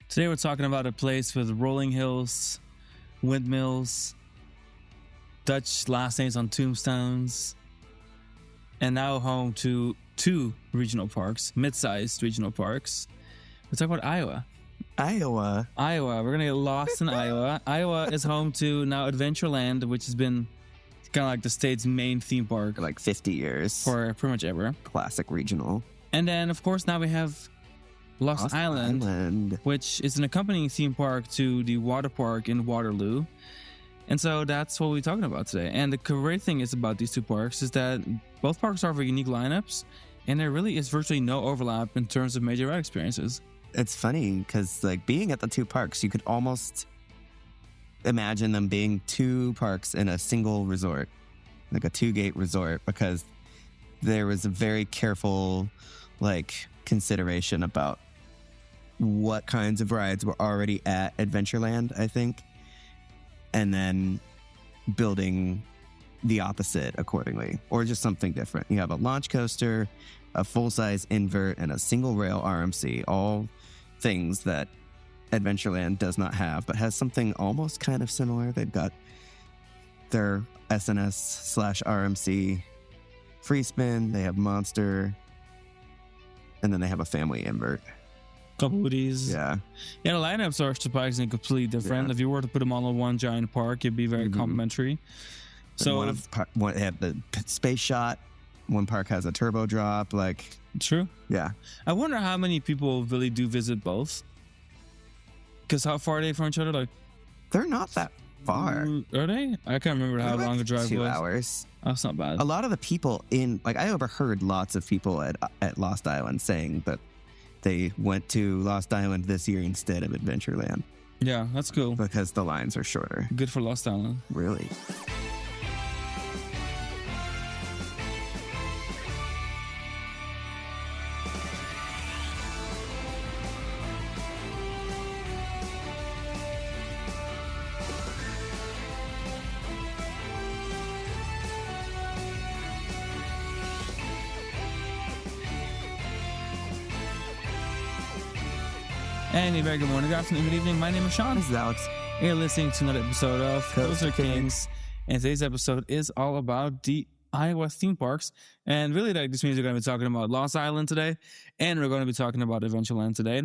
Today we're talking about a place with rolling hills, windmills, Dutch last names on tombstones, and now home to 2 regional parks, mid-sized regional parks. We're talking about Iowa. Iowa. We're going to get lost in Iowa. Iowa is home to now Adventureland, which has been kind of like the state's main theme park. For like 50 years. For pretty much ever. Classic regional. And then, of course, now we have Lost Island, which is an accompanying theme park to the water park in Waterloo. And so that's what we're talking about today. And the great thing is about these 2 parks is that both parks offer unique lineups, and there really is virtually no overlap in terms of major ride experiences. It's funny because like being at the 2 parks, you could almost imagine them being 2 parks in a single resort, like a 2-gate resort, because there was a very careful consideration about what kinds of rides were already at Adventureland, I think, and then building the opposite accordingly, or just something different. You have a launch coaster, a full-size invert, and a single-rail RMC, all things that Adventureland does not have, but has something almost kind of similar. They've got their SNS/RMC free spin, they have Monster, and then they have a family invert. Couple goodies. Yeah, the lineups are surprisingly completely different. Yeah. If you were to put them all in one giant park, it'd be very complimentary. So one had the space shot. One park has a turbo drop. True. Yeah. I wonder how many people really do visit both. Because how far are they from each other? They're not that far. Are they? I can't remember how long the drive was. 2 hours. Oh, that's not bad. A lot of the people I overheard lots of people at Lost Island saying that they went to Lost Island this year instead of Adventureland. Yeah, that's cool. Because the lines are shorter. Good for Lost Island. Really? And a very good morning, good afternoon, good evening. My name is Sean. This is Alex. You're listening to another episode of Coaster Kings. And today's episode is all about the Iowa theme parks. And really, this means we're going to be talking about Lost Island today. And we're going to be talking about Adventureland today.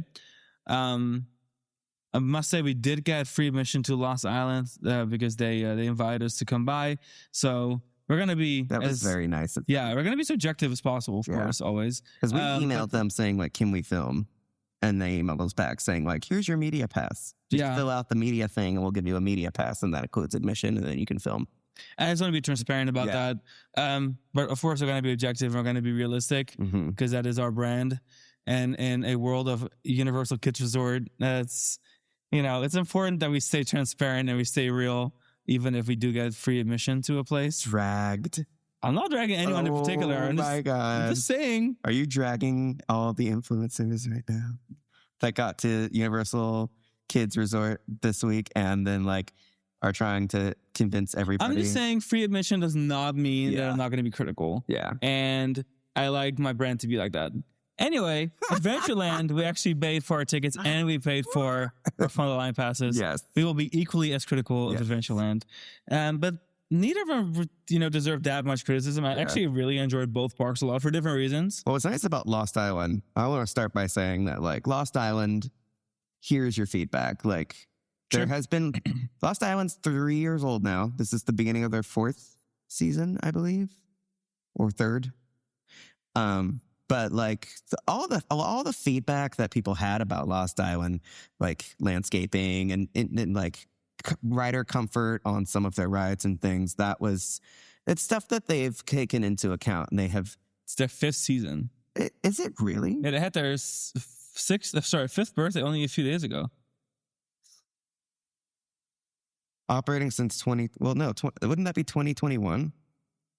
I must say we did get free admission to Lost Island because they invited us to come by. So we're going to be... That was very nice. Yeah, we're going to be subjective as possible, of course, always. Because we emailed them saying, can we film? And they emailed us back saying, here's your media pass. Just fill out the media thing and we'll give you a media pass, and that includes admission, and then you can film. I just want to be transparent about that. But of course, we're going to be objective and we're going to be realistic because that is our brand. And in a world of Universal Kids Resort, it's important that we stay transparent and we stay real, even if we do get free admission to a place. Dragged. I'm not dragging anyone in particular. Oh my God. I'm just saying. Are you dragging all the influencers right now that got to Universal Kids Resort this week and then are trying to convince everybody? I'm just saying free admission does not mean that I'm not going to be critical. Yeah. And I like my brand to be like that. Anyway, Adventureland, we actually paid for our tickets and we paid for our front of the line passes. Yes. We will be equally as critical of Adventureland. But neither of them, deserve that much criticism. I actually really enjoyed both parks a lot for different reasons. Well, what's nice about Lost Island, I want to start by saying that, Lost Island, here's your feedback. There has been... Lost Island's 3 years old now. This is the beginning of their 4th season, I believe. Or 3rd. But, all the feedback that people had about Lost Island, landscaping and rider comfort on some of their rides and things, it's stuff that they've taken into account, and It's their 5th season. Is it really? Yeah, they had their 5th birthday only a few days ago. Operating since wouldn't that be 2021?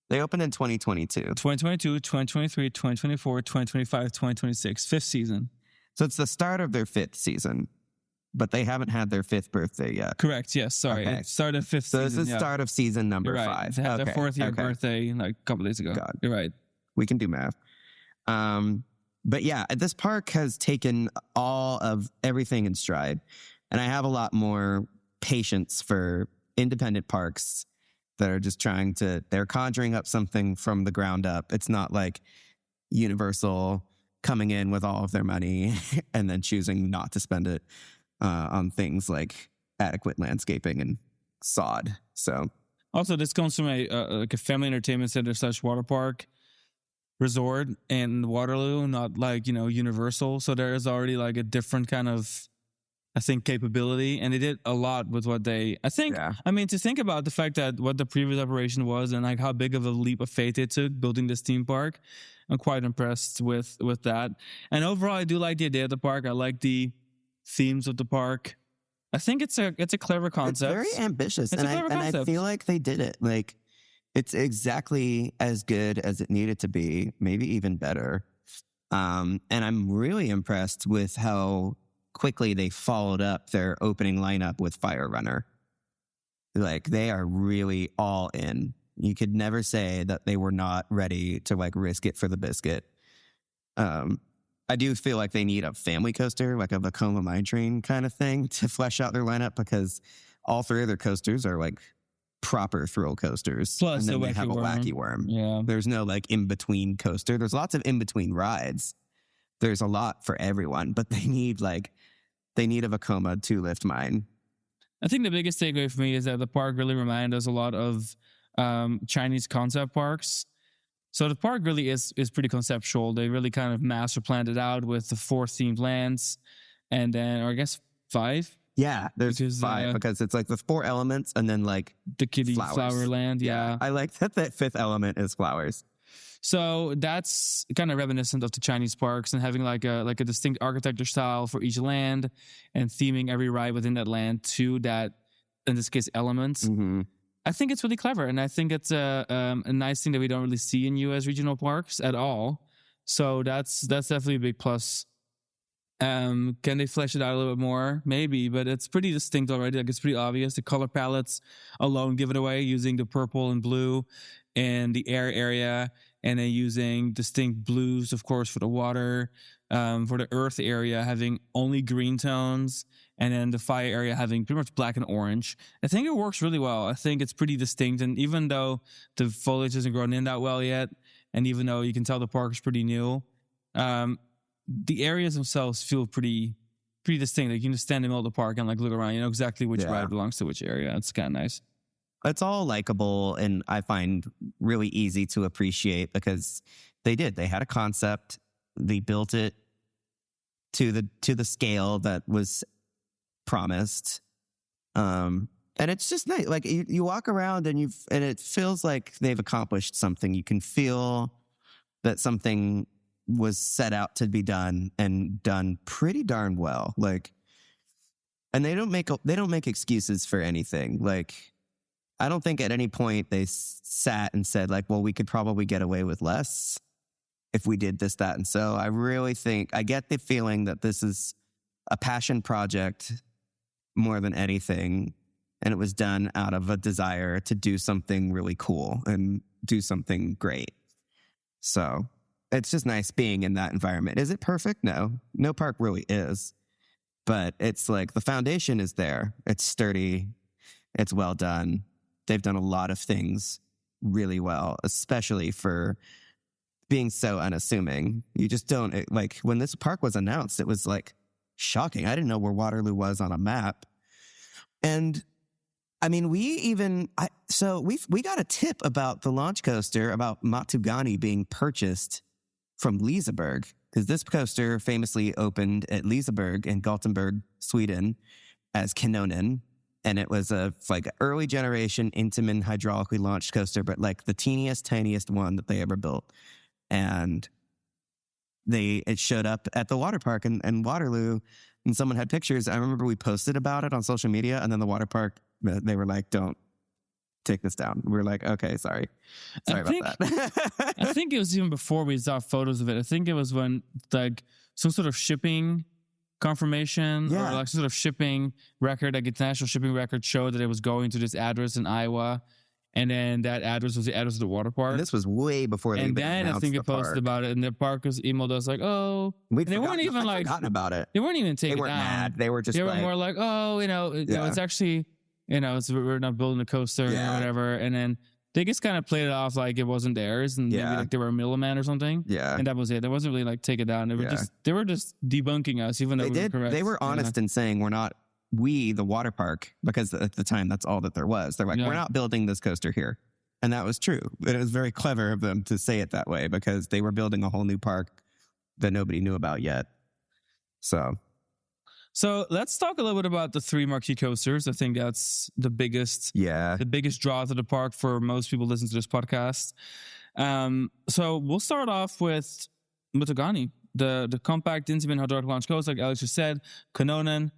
They opened in 2022. 2022, 2023, 2024, 2025, 2026. 5th season. So it's the start of their 5th season. But they haven't had their 5th birthday yet. Correct, yes. Sorry. Okay. It started 5th season. So this is the start of season number You're right. 5. They had their 4th year birthday a couple days ago. God. You're right. We can do math. But yeah, this park has taken all of everything in stride. And I have a lot more patience for independent parks that are just they're conjuring up something from the ground up. It's not like Universal coming in with all of their money and then choosing not to spend it on things like adequate landscaping and sod. So also, this comes from a family entertainment center / water park resort in Waterloo, not like, Universal. So there is already like a different kind of, I think, capability, and they did a lot with what they, I think, I mean, to think about the fact that what the previous operation was and like how big of a leap of faith it took building this theme park, I'm quite impressed with that. And overall, I do like the idea of the park. I like the themes of the park. I think it's a clever concept. It's very ambitious, and I feel like they did it. Like, it's exactly as good as it needed to be, maybe even better. And I'm really impressed with how quickly they followed up their opening lineup with Fire Runner. Like, they are really all in. You could never say that they were not ready to like risk it for the biscuit. I do feel like they need a family coaster, like a Vekoma Mine Train kind of thing, to flesh out their lineup, because all three of their coasters are like proper thrill coasters. Plus, and then they have a wacky worm. Yeah. There's no like in between coaster. There's lots of in between rides. There's a lot for everyone, but they need a Vekoma to lift mine. I think the biggest takeaway for me is that the park really reminded us a lot of Chinese concept parks. So the park really is pretty conceptual. They really kind of master planned it out with the 4 themed lands, and then, or I guess 5. Yeah, there's 5 because it's like the 4 elements and then like the kiddie flowers. Flower Land. Yeah. I like that 5th element is flowers. So that's kind of reminiscent of the Chinese parks, and having like a distinct architecture style for each land and theming every ride within that land to that, in this case, elements. Mm-hmm. I think it's really clever, and I think it's a nice thing that we don't really see in U.S. regional parks at all. So that's definitely a big plus. Can they flesh it out a little bit more? Maybe, but it's pretty distinct already. Like, it's pretty obvious. The color palettes alone give it away, using the purple and blue in the air area, and then using distinct blues, of course, for the water. For the earth area, having only green tones, and then the fire area having pretty much black and orange. I think it works really well. I think it's pretty distinct, and even though the foliage isn't grown in that well yet, and even though you can tell the park is pretty new, the areas themselves feel pretty distinct. Like, you can just stand in the middle of the park and like look around. You know exactly which ride belongs to which area. It's kind of nice. It's all likable, and I find really easy to appreciate, because they had a concept. They built it to the scale that was promised. And it's just nice. Like, you walk around and it feels like they've accomplished something. You can feel that something was set out to be done and done pretty darn well. Like, and they don't make excuses for anything. Like, I don't think at any point they sat and said like, well, we could probably get away with less if we did this, that, and so. I really think, I get the feeling that this is a passion project more than anything, and it was done out of a desire to do something really cool and do something great. So it's just nice being in that environment. Is it perfect? No park really is, but it's like the foundation is there. It's sturdy. It's well done. They've done a lot of things really well, especially for being so unassuming. You just don't, like, when this park was announced, it was like shocking. I didn't know where Waterloo was on a map. And I mean, we got a tip about the launch coaster, about Matugani being purchased from Liseberg, because this coaster famously opened at Liseberg in Gothenburg, Sweden, as Kanonen. And it was a like early generation Intamin hydraulically launched coaster, but like the tiniest one that they ever built. And it showed up at the water park in Waterloo, and someone had pictures. I remember we posted about it on social media, and then the water park, they were like, don't take this down. We were like, okay, sorry about that. I think it was even before we saw photos of it. I think it was when like some sort of shipping confirmation or like some sort of shipping record, like international shipping record, showed that it was going to this address in Iowa. And then that address was the address of the water park. And this was way before they and even then I think announced it posted park. about it, and the parkers emailed us like, "Oh, they weren't even like forgotten about it. They weren't even taking They weren't down. mad. They were just they were like, more like, oh, you know, it's actually, we're not building a coaster or whatever." And then they just kind of played it off like it wasn't theirs, and maybe like they were a middleman or something. Yeah, and that was it. There wasn't really like take it down. They were just debunking us, even though we were correct. They were honest in saying the water park, because at the time that's all that there was. They're like, we're not building this coaster here. And that was true. It was very clever of them to say it that way, because they were building a whole new park that nobody knew about yet. So let's talk a little bit about the 3 marquee coasters. I think that's the biggest draw to the park for most people listening to this podcast. So we'll start off with Mutagani, the compact, intimate hydraulic launch coaster, like Alex just said, Kanonen.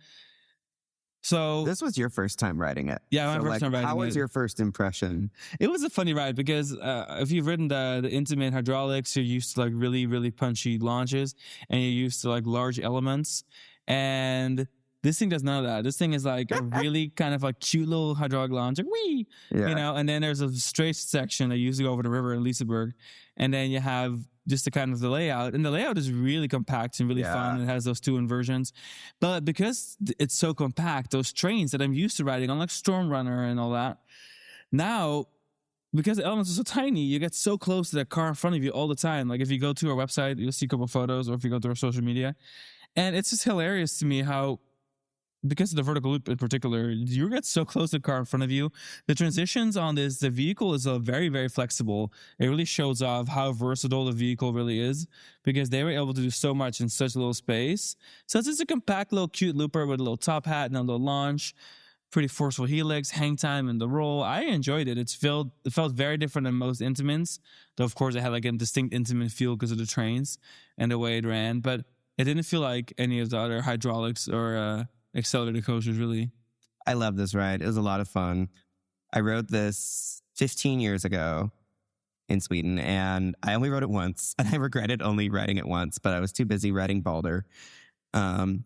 So this was your first time riding it. Yeah, my first time riding it. How was your first impression? It was a funny ride because if you've ridden the intimate hydraulics, you're used to like really, really punchy launches, and you're used to like large elements. And this thing does none of that. This thing is like a really kind of like cute little hydraulic launch, like wee, and then there's a straight section that used to go over the river in Liseberg, and then you have just the kind of the layout, and the layout is really compact and really fun. It has those 2 inversions, but because it's so compact, those trains that I'm used to riding on, like Storm Runner and all that, now because the elements are so tiny, you get so close to that car in front of you all the time. Like if you go to our website, you'll see a couple of photos, or if you go to our social media, and it's just hilarious to me how, because of the vertical loop in particular, you get so close to the car in front of you. The transitions on the vehicle is very, very flexible. It really shows off how versatile the vehicle really is, because they were able to do so much in such little space. So it's just a compact little cute looper with a little top hat and a little launch, pretty forceful helix, hang time, and the roll. I enjoyed it. It felt very different than most Intamins, though of course it had like a distinct Intamin feel because of the trains and the way it ran, but it didn't feel like any of the other hydraulics or accelerated coasters, really. I love this ride. It was a lot of fun. I rode this 15 years ago in Sweden, and I only rode it once, and I regretted only riding it once, but I was too busy riding Balder,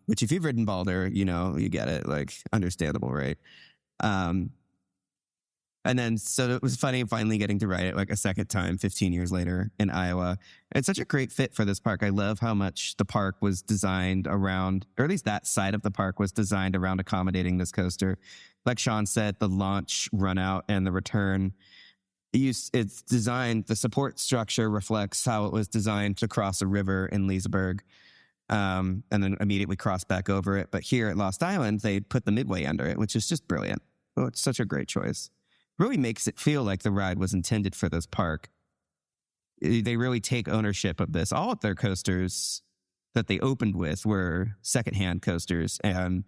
which if you've ridden Balder, you get it, like, understandable, right? And then, so it was funny finally getting to ride it like a second time 15 years later in Iowa. It's such a great fit for this park. I love how much the park was designed around, or at least that side of the park was designed around accommodating this coaster. Like Sean said, the launch, run out, and the return, it's designed, the support structure reflects how it was designed to cross a river in Liseberg, and then immediately cross back over it. But here at Lost Island, they put the midway under it, which is just brilliant. Oh, it's such a great choice. Really makes it feel like the ride was intended for this park. They really take ownership of this. All of their coasters that they opened with were secondhand coasters, and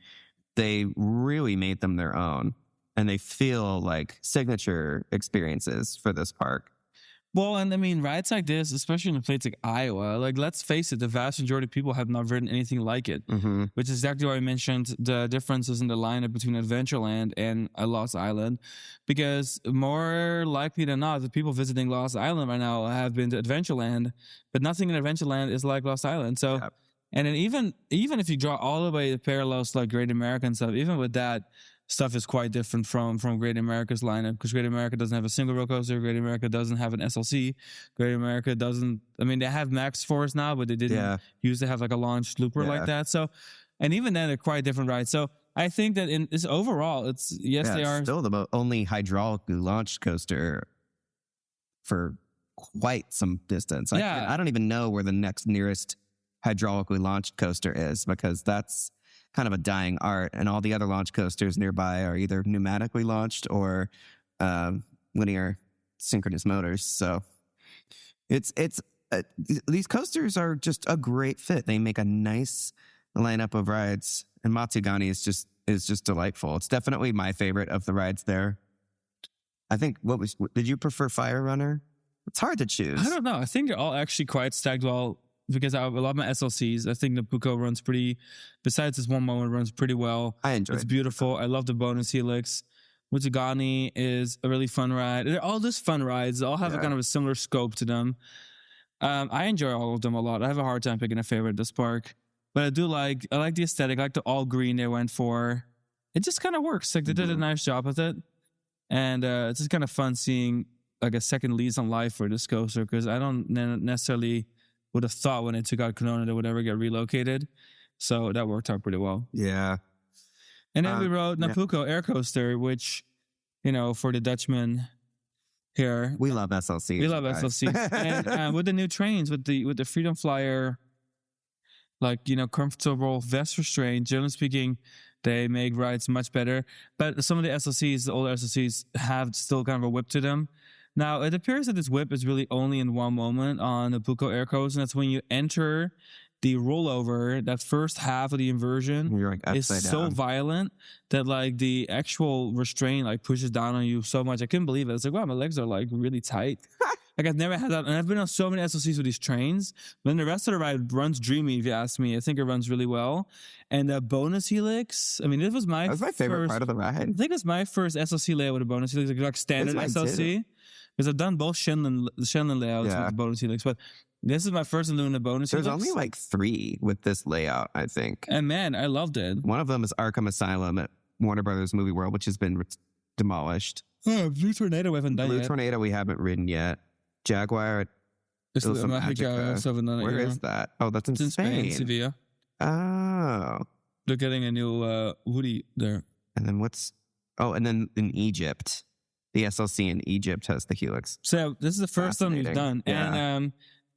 they really made them their own. And they feel like signature experiences for this park. Well, and I mean, rides like this, especially in a place like Iowa, like, let's face it, the vast majority of people have not ridden anything like it, which is exactly why I mentioned the differences in the lineup between Adventureland and Lost Island, because more likely than not, the people visiting Lost Island right now have been to Adventureland, but nothing in Adventureland is like Lost Island. So, and then even if you draw all the way the parallels like Great American stuff, even with that, stuff is quite different from Great America's lineup, because Great America doesn't have a single rail coaster. Great America doesn't have an SLC. Great America doesn't, I mean, they have Max Force now, but they didn't used to have like a launched looper like that. So, and even then, they're quite different rides. So I think that in this overall, they are still the only hydraulically launched coaster for quite some distance. I don't even know where the next nearest hydraulically launched coaster is, because that's kind of a dying art, and all the other launch coasters nearby are either pneumatically launched or linear synchronous motors. So these coasters are just a great fit. They make a nice lineup of rides, and Matsugani is just delightful. It's definitely my favorite of the rides there. I think, did you prefer Fire Runner? It's hard to choose. I don't know. I think they're all actually quite stacked well, because I love my SLCs. I think the Puko runs besides this one moment, runs pretty well. I enjoy it. It's beautiful. I love the bonus helix. Mutagani is a really fun ride. They're all just fun rides. They all have a kind of a similar scope to them. I enjoy all of them a lot. I have a hard time picking a favorite at this park, but I like the aesthetic. I like the all green they went for. It just kind of works. Like, they did a nice job with it. And it's just kind of fun seeing like a second lease on life for this coaster, because I don't necessarily would have thought when it took out Canona that would ever get relocated. So that worked out pretty well. Yeah. And then we rode Napuco Air Coaster, which, for the Dutchmen here. We love SLCs. We love SLCs. And with the new trains, with the Freedom Flyer, comfortable vest restraint, generally speaking, they make rides much better. But some of the SLCs, the older SLCs, have still kind of a whip to them. Now, it appears that this whip is really only in one moment on the Napuco Air Coaster, and that's when you enter the rollover. That first half of the inversion is so violent that the actual restraint pushes down on you so much. I couldn't believe it. It's wow, my legs are really tight. I've never had that, and I've been on so many SLCs with these trains. But then the rest of the ride runs dreamy, if you ask me. I think it runs really well. And the bonus helix, it was my favorite part of the ride. I think it's my first SLC layout with a bonus helix, like standard SLC. Because I've done both Shenlin layouts with the bonus helix, but this is my first Luna bonus helix. There's only 3 with this layout, I think. And man, I loved it. One of them is Arkham Asylum at Warner Brothers Movie World, which has been demolished. Oh, Blue Tornado we haven't done yet. Blue Tornado we haven't ridden yet. Jaguar at Ilsa Magica. Where is that? Oh, that's in Spain. Sevilla. Oh. They're getting a new Woody there. And then and then in Egypt. The SLC in Egypt has the helix. So this is the first one we've done. Yeah. And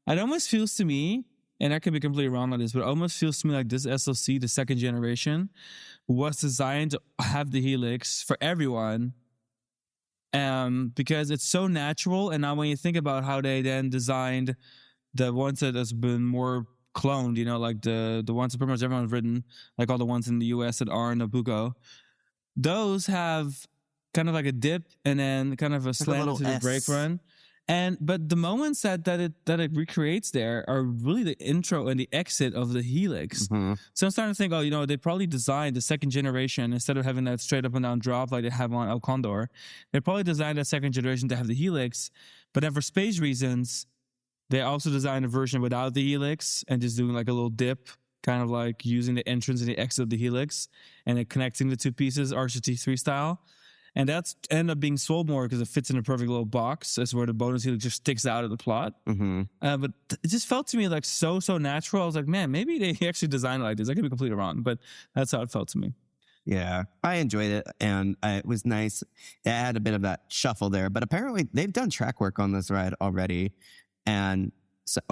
it almost feels to me, and I could be completely wrong on this, but it almost feels to me like this SLC, the second generation, was designed to have the helix for everyone, because it's so natural. And now when you think about how they then designed the ones that has been more cloned, the ones that pretty much everyone's ridden, like all the ones in the US that are in Napuco, those have kind of like a dip and then kind of a slant to the brake run. But the moments that it recreates there are really the intro and the exit of the helix. Mm-hmm. So I'm starting to think, they probably designed the second generation, instead of having that straight up and down drop like they have on El Condor, they probably designed that second generation to have the helix. But then for space reasons, they also designed a version without the helix and just doing like a little dip, kind of like using the entrance and the exit of the helix and then connecting the two pieces RCT3 style. And that's ended up being sold more because it fits in a perfect little box. That's where the bonus helix just sticks out of the plot. Mm-hmm. But it just felt to me like so natural. I was like, man, maybe they actually designed it like this. I could be completely wrong, but that's how it felt to me. Yeah, I enjoyed it, and it was nice. It had a bit of that shuffle there, but apparently they've done track work on this ride already. And so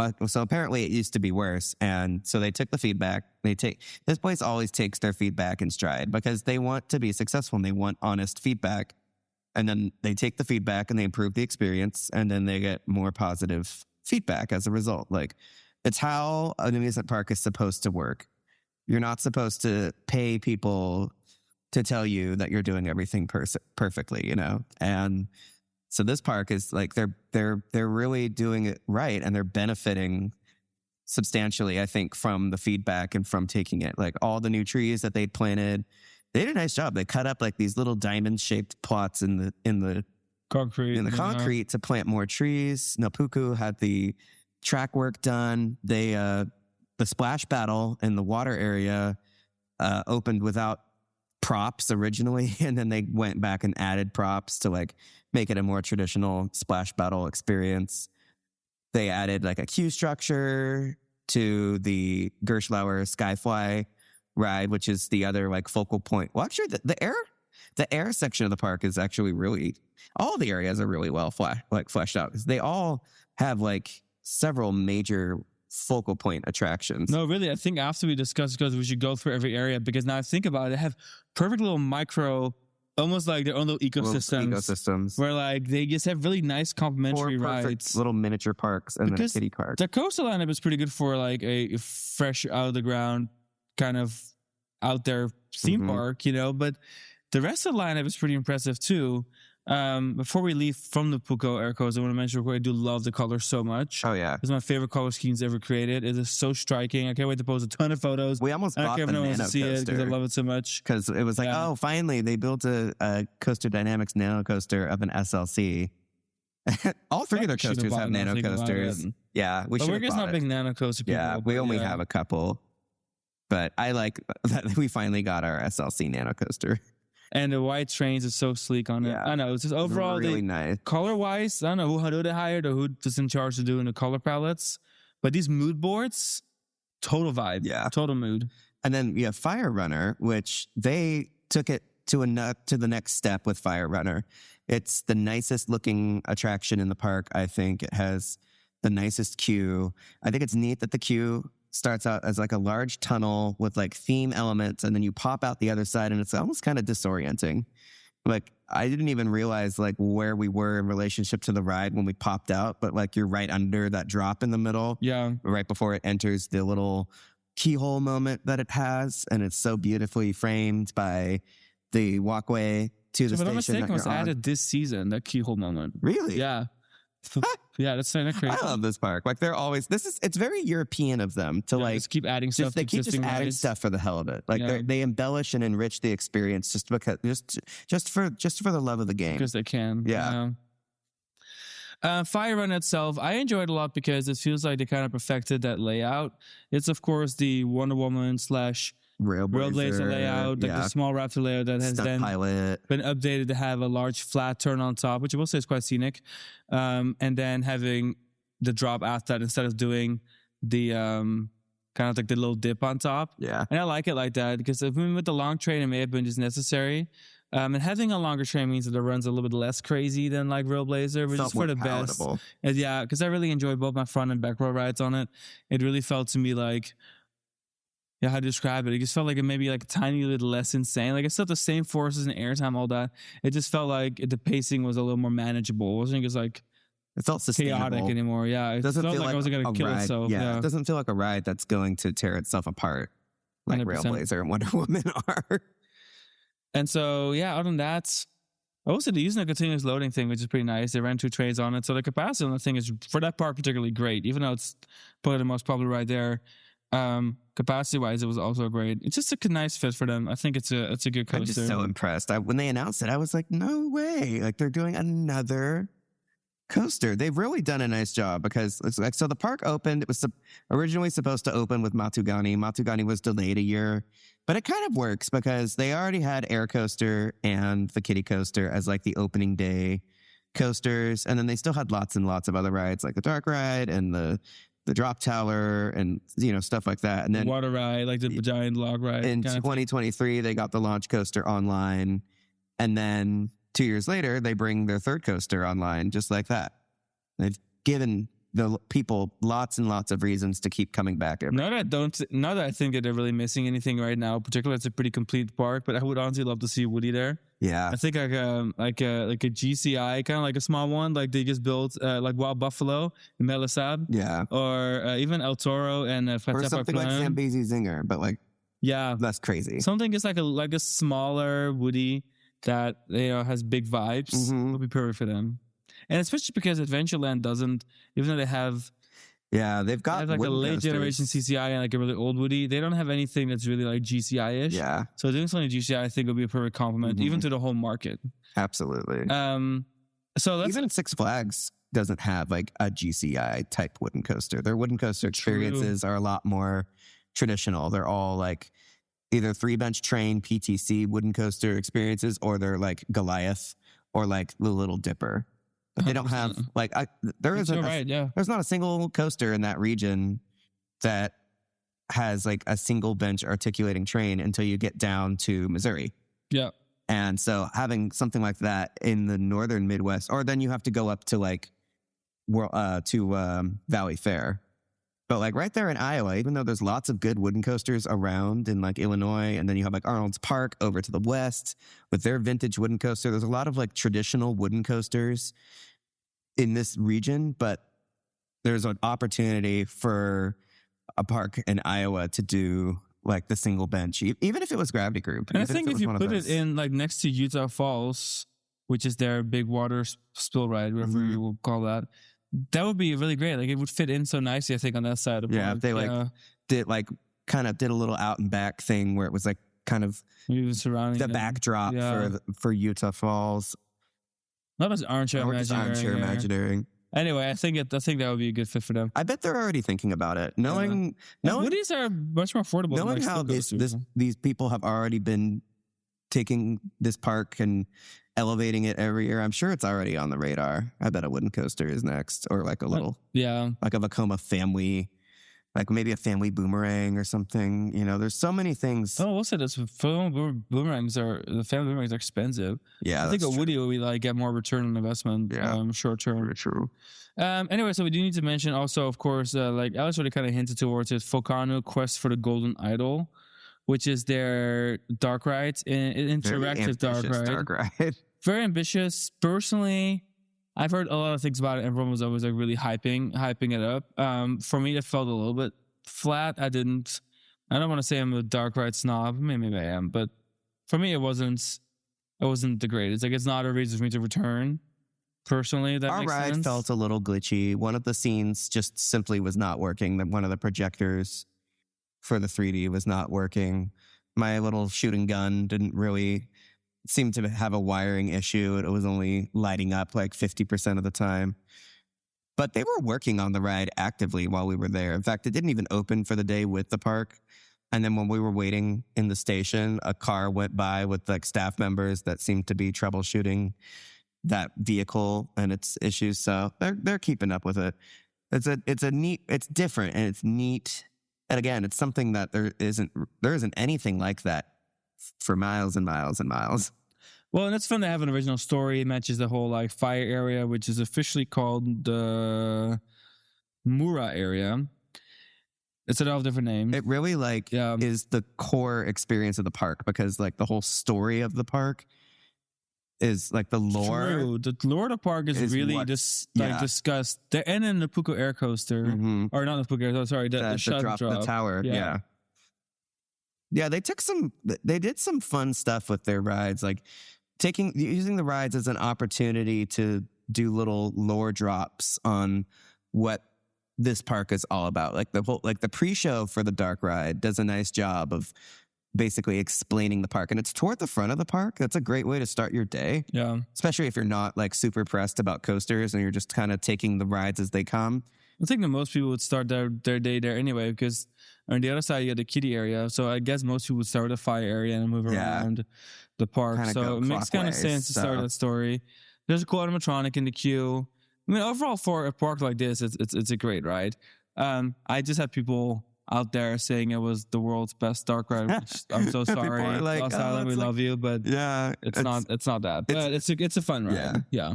apparently it used to be worse. And so they took the feedback. This place always takes their feedback in stride because they want to be successful and they want honest feedback. And then they take the feedback and they improve the experience, and then they get more positive feedback as a result. It's how an amusement park is supposed to work. You're not supposed to pay people to tell you that you're doing everything perfectly, And so this park is they're really doing it right, and they're benefiting substantially, I think, from the feedback and from taking it. All the new trees that they planted, they did a nice job. They cut up these little diamond-shaped plots in the concrete to plant more trees. Napuco had the track work done. They the splash battle in the water area opened without props originally, and then they went back and added props to make it a more traditional splash battle experience. They added a queue structure to the Gerschlauer Skyfly ride, which is the other focal point. Well, actually, the air section of the park is actually really, all the areas are really well fleshed out because they all have several major focal point attractions. No, really, I think after we discuss, because we should go through every area, because now I think about it, they have perfect little micro, almost like their own little ecosystems where they just have really nice complementary rides, little miniature parks, and then a kiddie park. The coastal lineup is pretty good for a fresh out of the ground kind of out there theme park, but the rest of the lineup is pretty impressive too. Before we leave from the Napuco Air Coaster, I want to mention I do love the colors so much. Oh yeah, it's my favorite color schemes ever created. It is so striking. I can't wait to post a ton of photos. We almost bought the Nano Coaster. See it because I love it so much. Because it was oh, finally they built a Coaster Dynamics Nano Coaster of an SLC. All three of their coasters have Nano Coasters. Yeah, we should. We're just not big Nano Coaster people. Yeah, we only have a couple. But I like that we finally got our SLC Nano Coaster. And the white trains are so sleek on it. Yeah. I know. It's just overall really nice. Color-wise, I don't know who they hired or who was in charge of doing the color palettes. But these mood boards, total vibe. Yeah. Total mood. And then you have Fire Runner, which they took it to the next step with Fire Runner. It's the nicest looking attraction in the park, I think. It has the nicest queue. I think it's neat that the queue starts out as like a large tunnel with like theme elements, and then you pop out the other side, and it's almost kind of disorienting. Like, I didn't even realize like where we were in relationship to the ride when we popped out, but like you're right under that drop in the middle. Yeah. Right before it enters the little keyhole moment that it has, and it's so beautifully framed by the walkway to the If I'm not station. mistaken, was added this season, that keyhole moment. Really? Yeah. Yeah, that's kind of crazy. I love this park. Like, they're always, it's very European of them to like just keep adding stuff. they keep just adding stuff for the hell of it. Like, they embellish and enrich the experience just because just for the love of the game, because they can. Yeah. Fire Run itself, I enjoyed a lot because it feels like they kind of perfected that layout. It's of course the Wonder Woman / Railblazer layout, like the small Raptor layout that has then been updated to have a large flat turn on top, which I will say is quite scenic. And then having the drop after that instead of doing the kind of like the little dip on top. Yeah. And I like it like that because even with the long train, it may have been just necessary. And having a longer train means that it runs a little bit less crazy than like Railblazer, which is for the best. And yeah, because I really enjoyed both my front and back row rides on it. It really felt to me like, how to describe it? It just felt like it maybe like a tiny little less insane. Like it's still the same forces and airtime, all that. It just felt like the pacing was a little more manageable. It wasn't just like it felt chaotic anymore. Yeah, it doesn't felt feel like I wasn't going to kill ride. itself. Yeah, it doesn't feel like a ride that's going to tear itself apart like 100%. Railblazer and Wonder Woman are. And so, yeah, other than that, also they're using a continuous loading thing, which is pretty nice. They ran 2 trains on it. So the capacity on the thing is, for that park, particularly great, even though it's probably the most popular ride there. Capacity-wise, it was also great. It's just a nice fit for them. I think it's a good coaster. I'm just so impressed. When they announced it, I was like, no way. Like, they're doing another coaster. They've really done a nice job because it's like, so the park opened. It was originally supposed to open with Matugani. Matugani was delayed a year, but it kind of works because they already had Air Coaster and the Kiddie Coaster as like the opening day coasters. And then they still had lots and lots of other rides like the Dark Ride and the drop tower and, stuff like that. And then the water ride, like the giant log ride. In 2023, they got the launch coaster online. And then 2 years later, they bring their third coaster online, just like that. They've given the people lots and lots of reasons to keep coming back. Not that I think that they're really missing anything right now. Particularly, it's a pretty complete park, but I would honestly love to see Woody there. Yeah, I think like a GCI, kind of like a small one, like they just built like Wild Buffalo in Melisab. Yeah, or even El Toro and or something like Zambezi Zinger, but like that's crazy. Something just like a smaller Woody that has big vibes. Mm-hmm. Would be perfect for them. And especially because Adventureland doesn't, even though they have... Yeah, they've got like a late generation CCI and like a really old Woody. They don't have anything that's really like GCI-ish. Yeah. So doing something GCI, I think, would be a perfect compliment, even to the whole market. Absolutely. So even Six Flags doesn't have like a GCI type wooden coaster. Their wooden coaster experiences are a lot more traditional. They're all like either 3-bench train PTC wooden coaster experiences, or they're like Goliath or like the Little Dipper. But they don't have like there's not a single coaster in that region that has like a single bench articulating train until you get down to Missouri. Yeah. And so having something like that in the northern Midwest, or then you have to go up to like Valley Fair. But like right there in Iowa, even though there's lots of good wooden coasters around in like Illinois, and then you have like Arnold's Park over to the west with their vintage wooden coaster. There's a lot of like traditional wooden coasters in this region, but there's an opportunity for a park in Iowa to do like the single bench, even if it was Gravity Group. And I think if you put it in like next to Utah Falls, which is their big water spill ride, whatever you will call that, that would be really great. Like it would fit in so nicely, I think, on that side of the park. If they did a little out and back thing where it was like kind of surrounding the backdrop for Utah Falls. Not as armchair imagineering. Anyway, I think that would be a good fit for them. I bet they're already thinking about it. Knowing Woodies are much more affordable. Knowing how these people have already been taking this park and elevating it every year. I'm sure it's already on the radar. I bet a wooden coaster is next, or like a little, like a Vekoma family, like maybe a family boomerang or something. You know, there's so many things. Oh, we'll say this. The family boomerangs are expensive. Yeah, I think a Woody will like get more return on investment. Short term. Very true. Anyway, so we do need to mention also, of course, like Alex already kind of hinted towards it, Volcano Quest for the Golden Idol, which is their dark ride, an interactive dark ride. Very ambitious. Personally, I've heard a lot of things about it. Everyone was always like really hyping it up. For me, it felt a little bit flat. I don't want to say I'm a dark ride snob. Maybe I am, but for me, it wasn't the greatest. Like, it's not a reason for me to return. Personally, that our ride sense. Felt a little glitchy. One of the scenes just simply was not working. One of the projectors for the 3D was not working. My little shooting gun didn't really seem to have a wiring issue. It was only lighting up like 50% of the time. But they were working on the ride actively while we were there. In fact, it didn't even open for the day with the park. And then when we were waiting in the station, a car went by with like staff members that seemed to be troubleshooting that vehicle and its issues. So they're keeping up with it. It's different and it's neat. And again, it's something that there isn't anything like that for miles and miles and miles. Well, and it's fun to have an original story. It matches the whole like fire area, which is officially called the Mura area. It's a lot of different names. It really is the core experience of the park, because like the whole story of the park is like the lore. True. The lore of the park is really discussed. And in the Puko air coaster, or not the Puko air, sorry, the drop. The tower. Yeah. They did some fun stuff with their rides, like using the rides as an opportunity to do little lore drops on what this park is all about. Like the pre-show for the dark ride does a nice job of basically explaining the park, and it's toward the front of the park. That's a great way to start your day. Yeah. Especially if you're not like super pressed about coasters and you're just kind of taking the rides as they come. I think that most people would start their day there anyway, because on the other side you have the kiddie area. So I guess most people would start with the fire area and move around the park. Kinda so it makes kind of sense to start that story. There's a cool animatronic in the queue. I mean, overall for a park like this, it's a great ride. I just had people out there saying it was the world's best dark ride, which I'm so sorry. Like, Lost Island, we love you, but it's not that. But it's a fun ride. Yeah.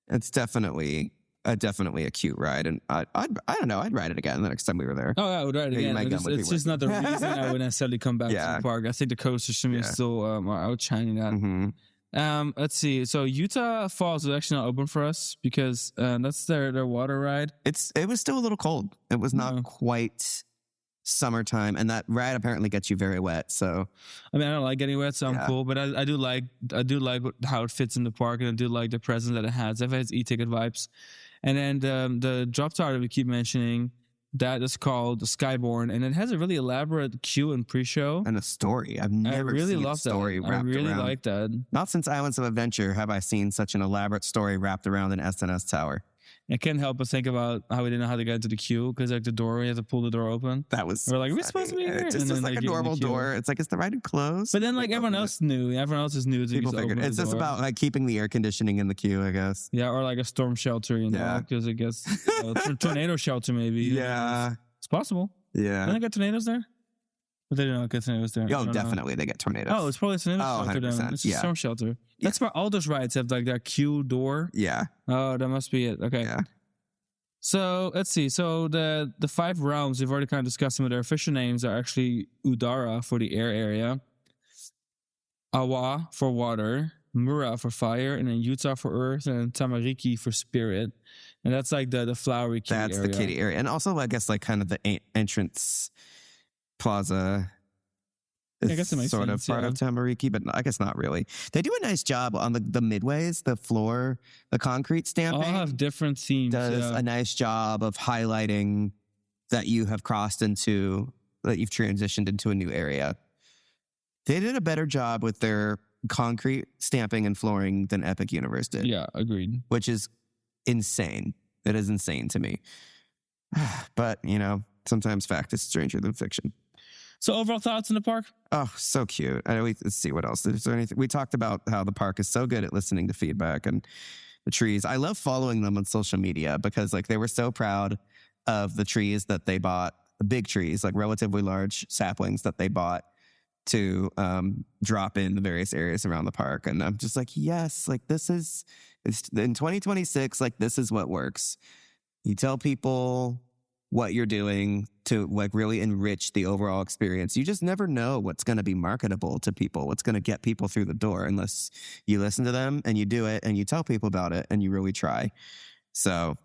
It's definitely a cute ride, and I don't know, I'd ride it again the next time we were there. Oh, yeah, I would ride it again. It's just not the reason I would necessarily come back to the park. I think the coasters to me is still outshining that. Mm-hmm. Let's see. So Utah Falls is actually not open for us because that's their water ride. It was still a little cold. It was not quite summertime, and that ride apparently gets you very wet. So I mean, I don't like getting wet, so I'm cool, but I do like how it fits in the park, and I do like the presence that it has. It has e-ticket vibes. And then the drop tower that we keep mentioning, that is called the Skyborn, and it has a really elaborate queue and pre-show. And a story. I've never seen a story wrapped around. I really like that. Not since Islands of Adventure have I seen such an elaborate story wrapped around an S&S tower. I can't help but think about how we didn't know how to get into the queue, because like the door, you have to pull the door open. That was we're like, are we supposed to be here? It's just like a normal door. It's like, is the ride closed? But then like everyone else knew. Everyone else is new. People figured it's just about like keeping the air conditioning in the queue, I guess. Yeah, or like a storm shelter, because it gets tornado shelter maybe. Yeah, it's possible. Yeah, don't they get tornadoes there? But they don't get tornadoes there. Oh, definitely they get tornadoes. Oh, it's probably a tornado shelter. 100%. Then. It's a storm shelter. That's why all those rides have like that queue door. Yeah. Oh, that must be it. Okay. Yeah. So let's see. So the 5 realms, we've already kind of discussed them. Their official names are actually Udara for the air area, Awa for water, Mura for fire, and then Utah for earth, and then Tamariki for spirit. And that's like the flowery kitty area. That's the kitty area. And also, I guess, like kind of the entrance plaza. I guess it makes sort sense, of part of Tamariki, but I guess not really. They do a nice job on the midways, the floor, the concrete stamping. All have different themes. Does a nice job of highlighting that you have crossed into, that you've transitioned into a new area. They did a better job with their concrete stamping and flooring than Epic Universe did. Yeah, agreed. Which is insane. It is insane to me. But, sometimes fact is stranger than fiction. So overall thoughts on the park? Oh, so cute. Let's see what else. Is there anything? We talked about how the park is so good at listening to feedback and the trees. I love following them on social media because like they were so proud of the trees that they bought, the big trees, like relatively large saplings that they bought to drop in the various areas around the park. And I'm just like, yes, like it's in 2026, like this is what works. You tell people what you're doing to like really enrich the overall experience. You just never know what's going to be marketable to people, what's going to get people through the door unless you listen to them and you do it and you tell people about it and you really try. So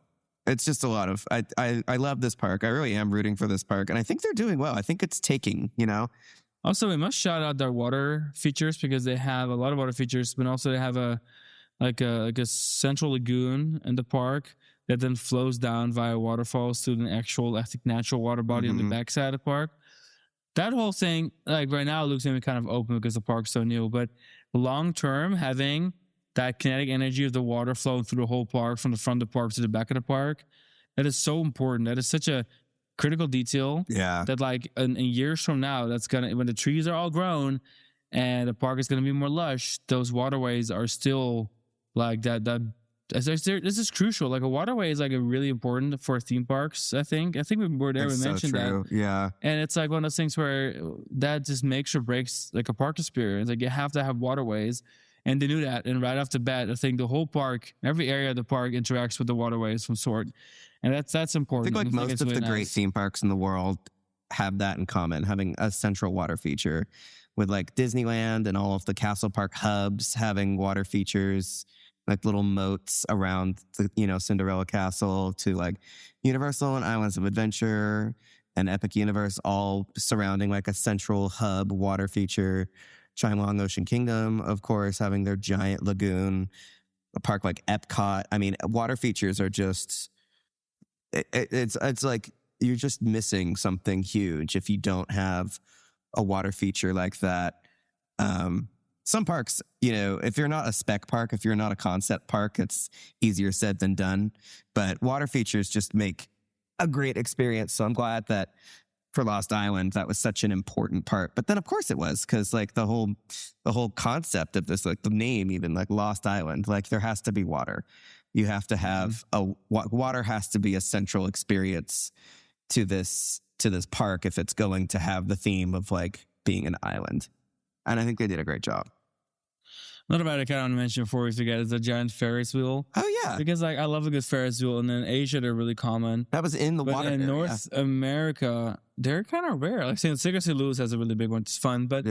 it's just a lot of, I love this park. I really am rooting for this park and I think they're doing well. I think it's taking, you know. Also, we must shout out their water features because they have a lot of water features, but also they have a central lagoon in the park that then flows down via waterfalls to an actual, I think, natural water body on the backside of the park. That whole thing, like right now, it looks maybe kind of open because the park's so new, but long term, having that kinetic energy of the water flowing through the whole park from the front of the park to the back of the park, that is so important. That is such a critical detail. Yeah. That like in years from now, that's gonna, when the trees are all grown and the park is gonna be more lush, those waterways are still like that. This is crucial. Like a waterway is like a really important for theme parks. I think we were there. We mentioned that. Yeah. And it's like one of those things where that just makes or breaks like a park experience. Like you have to have waterways, and they knew that. And right off the bat, I think the whole park, every area of the park interacts with the waterways of some sort, and that's important. I think like most of the great theme parks in the world have that in common, having a central water feature, with like Disneyland and all of the Castle Park hubs having water features, like little moats around the, you know, Cinderella Castle, to like Universal and Islands of Adventure and Epic Universe, all surrounding like a central hub water feature. Chimelong Ocean Kingdom, of course, having their giant lagoon. A park like Epcot. I mean, water features are just, it's like you're just missing something huge if you don't have a water feature like that. Some parks, you know, if you're not a spec park, if you're not a concept park, it's easier said than done. But water features just make a great experience. So I'm glad that for Lost Island, that was such an important part. But then, of course, it was, because like the whole concept of this, like the name, even like Lost Island, like there has to be water. You have to have water has to be a central experience to this park if it's going to have the theme of like being an island. And I think they did a great job. Another about I kind of want to mention before we forget is the giant Ferris wheel. Oh yeah, because like I love a good Ferris wheel, and then Asia they're really common. That was in the water. In North America, they're kind of rare. Like St. Louis has a really big one. It's fun, but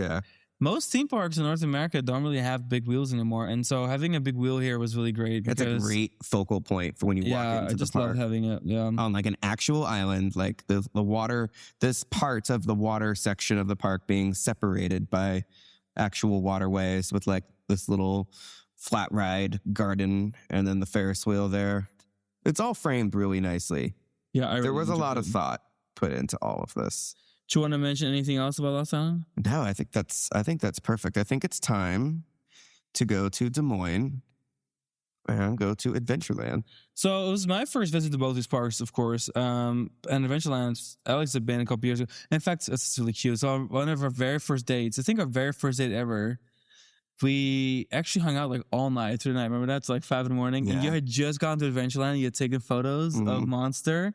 most theme parks in North America don't really have big wheels anymore. And so having a big wheel here was really great. It's a great focal point for when you walk into the park. I just love having it. Yeah, on like an actual island, like the water. This part of the water section of the park being separated by actual waterways with like this little flat ride garden and then the Ferris wheel there. It's all framed really nicely. Yeah, there was a lot of thought put into all of this. Do you want to mention anything else about Lost Island? No, I think that's perfect. I think it's time to go to Des Moines and go to Adventureland. So it was my first visit to both these parks, of course. And Adventureland, Alex had been a couple years ago. In fact, it's really cute. So one of our very first dates, I think our very first date ever, we actually hung out like all night through the night. Remember that? It's like 5 a.m. Yeah. And you had just gone to Adventureland. You had taken photos of Monster.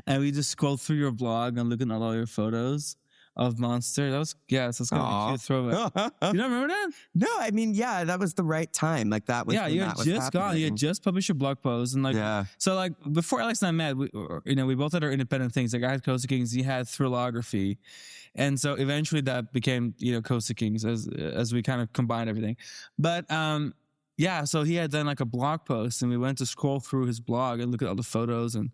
And we just scrolled through your blog and looking at all your photos of Monster. That was, so it's going to be a cute throwback. You don't remember that? No, I mean, that was the right time. Like that was, you had just gone. You had just published your blog post. And like, so like before Alex and I met, we both had our independent things. Like I had Costa Kings, he had Thrillography. And so eventually that became, Costa Kings as we kind of combined everything. But, so he had done like a blog post and we went to scroll through his blog and look at all the photos and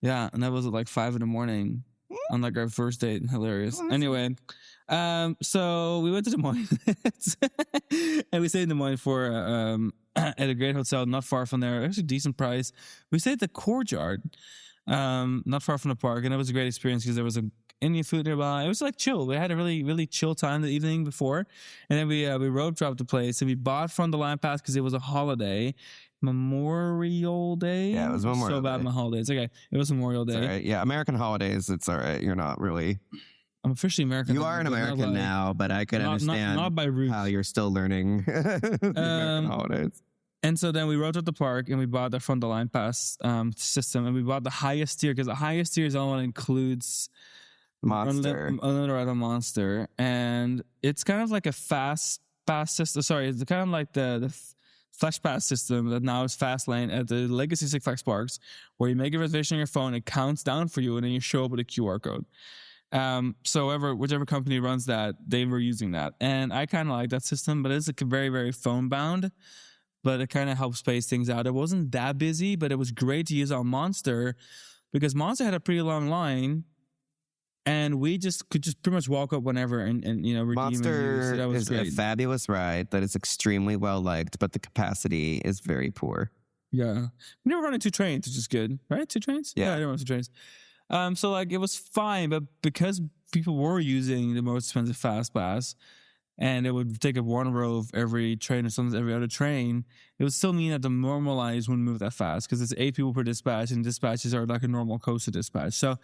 and that was at like 5 a.m. on like our first date. Hilarious. Anyway, so we went to Des Moines and we stayed in Des Moines for at a great hotel not far from there. Actually, decent price. We stayed at the Courtyard, not far from the park, and it was a great experience because there was a Indian food nearby. It was like chill. We had a really, really chill time the evening before, and then we road dropped the place and we bought from the line pass because it was a holiday. Memorial Day. Yeah, it was Memorial Day. So bad my holidays. Okay, it was Memorial Day. All right. Yeah, American holidays, it's all right. You're not really I'm officially American. You are an American now, but I could understand not by roots. how you're still learning the American holidays. And so then we rode to the park and we bought the front of the line pass system, and we bought the highest tier because the highest tier is the one that includes Unlimited Monster, and it's kind of like a fast pass system. Sorry, it's kind of like the Flash Pass system that now is Fast Lane at the Legacy Six Flags parks, where you make a reservation on your phone, it counts down for you, and then you show up with a QR code. So whichever company runs that, they were using that, and I kind of like that system, but it's like very, very phone bound. But it kind of helps space things out. It wasn't that busy, but it was great to use on Monster because Monster had a pretty long line. And we could pretty much walk up whenever and redeem. Monster so that was is great. a fabulous ride that is extremely well liked, but the capacity is very poor. Yeah. We never run 2 trains, which is good, right? 2 trains? Yeah, I never run 2 trains. So like it was fine, but because people were using the most expensive Fast Pass and it would take up 1 row of every train or sometimes every other train, it would still mean that the normal lines wouldn't move that fast because it's 8 people per dispatch and dispatches are like a normal coaster dispatch. So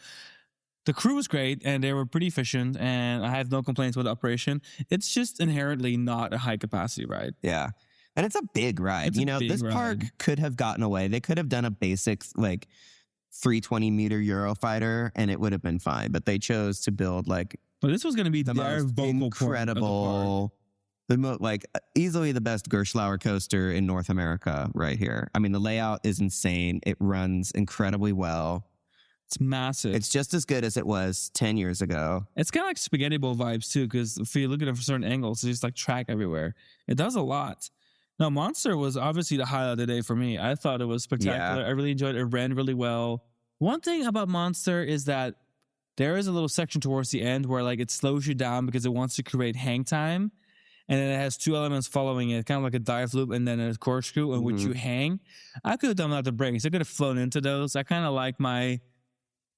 the crew was great, and they were pretty efficient, and I have no complaints with the operation. It's just inherently not a high-capacity ride. Yeah. And it's a big ride. This park could have gotten away. They could have done a basic, 320-meter Eurofighter, and it would have been fine. But they chose to build, But this was going to be the most incredible, easily the best Gerstlauer coaster in North America right here. I mean, the layout is insane. It runs incredibly well. It's massive. It's just as good as it was 10 years ago. It's kind of like Spaghetti Bowl vibes, too, because if you look at it from certain angles, it's just track everywhere. It does a lot. Now, Monster was obviously the highlight of the day for me. I thought it was spectacular. Yeah. I really enjoyed it. It ran really well. One thing about Monster is that there is a little section towards the end where it slows you down because it wants to create hang time. And then it has 2 elements following it, kind of like a dive loop and then a corkscrew on which you hang. I could have done without the brakes. I could have flown into those. I kind of like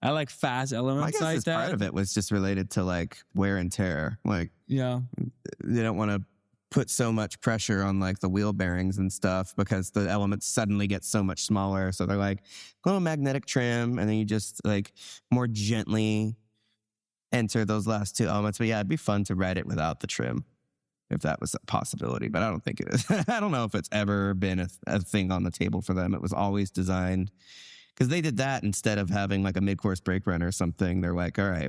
I like fast elements like that. Part of it was just related to wear and tear. Yeah, they don't want to put so much pressure on the wheel bearings and stuff because the elements suddenly get so much smaller. So they're little magnetic trim, and then you just more gently enter those last 2 elements. But yeah, it'd be fun to ride it without the trim if that was a possibility. But I don't think it is. I don't know if it's ever been a thing on the table for them. It was always designed. Because they did that instead of having a mid-course brake run or something. They're all right,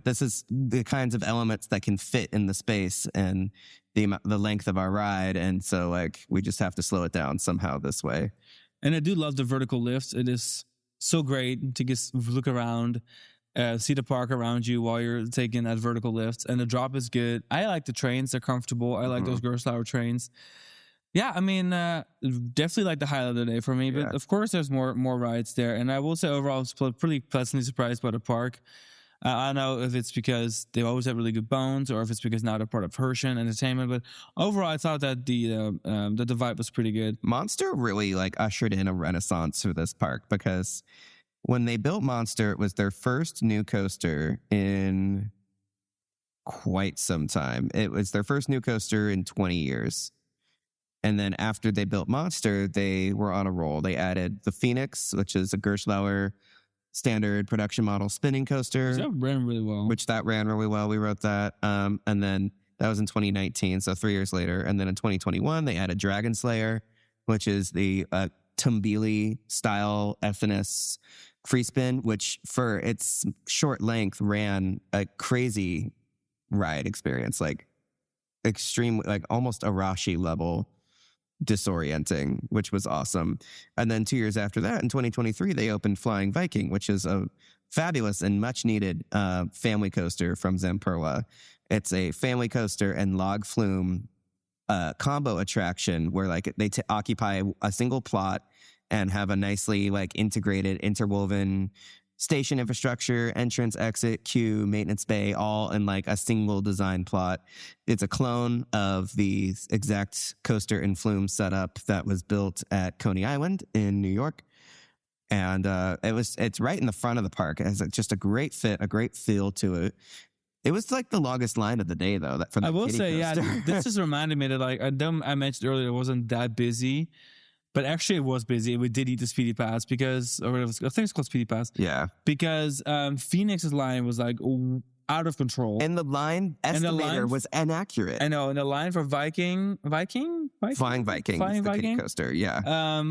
this is the kinds of elements that can fit in the space and the length of our ride. And so we just have to slow it down somehow this way. And I do love the vertical lifts. It is so great to just look around, see the park around you while you're taking that vertical lift. And the drop is good. I like the trains. They're comfortable. I like those Gerstlauer trains. Yeah, I mean, definitely like the highlight of the day for me. But of course, there's more rides there. And I will say overall, I was pretty pleasantly surprised by the park. I don't know if it's because they always have really good bones or if it's because now they're part of Hershey Entertainment. But overall, I thought that the vibe was pretty good. Monster really ushered in a renaissance for this park because when they built Monster, it was their first new coaster in quite some time. It was their first new coaster in 20 years. And then after they built Monster, they were on a roll. They added the Phoenix, which is a Gerstlauer standard production model spinning coaster. That ran really well. That ran really well. We wrote that. And then that was in 2019, so 3 years later. And then in 2021, they added Dragon Slayer, which is the Tumbili style FNS free spin, which for its short length ran a crazy ride experience, extreme, almost Arashi level disorienting, which was awesome. And then 2 years after that, in 2023, they opened Flying Viking, which is a fabulous and much needed family coaster from Zamperla. It's a family coaster and log flume combo attraction where they occupy a single plot and have a nicely integrated, interwoven station infrastructure, entrance, exit, queue, maintenance bay, all in a single design plot. It's a clone of the exact coaster and flume setup that was built at Coney Island in New York. And it's right in the front of the park. It has just a great fit, a great feel to it. It was the longest line of the day, though. I will say, yeah, this just reminded me that I mentioned earlier it wasn't that busy. But actually, it was busy. We did eat the Speedy Pass because, I think it's called Speedy Pass. Yeah. Because Phoenix's line was out of control. And the line estimator was inaccurate. I know. And the line for Flying Viking, the kiddie coaster. Yeah.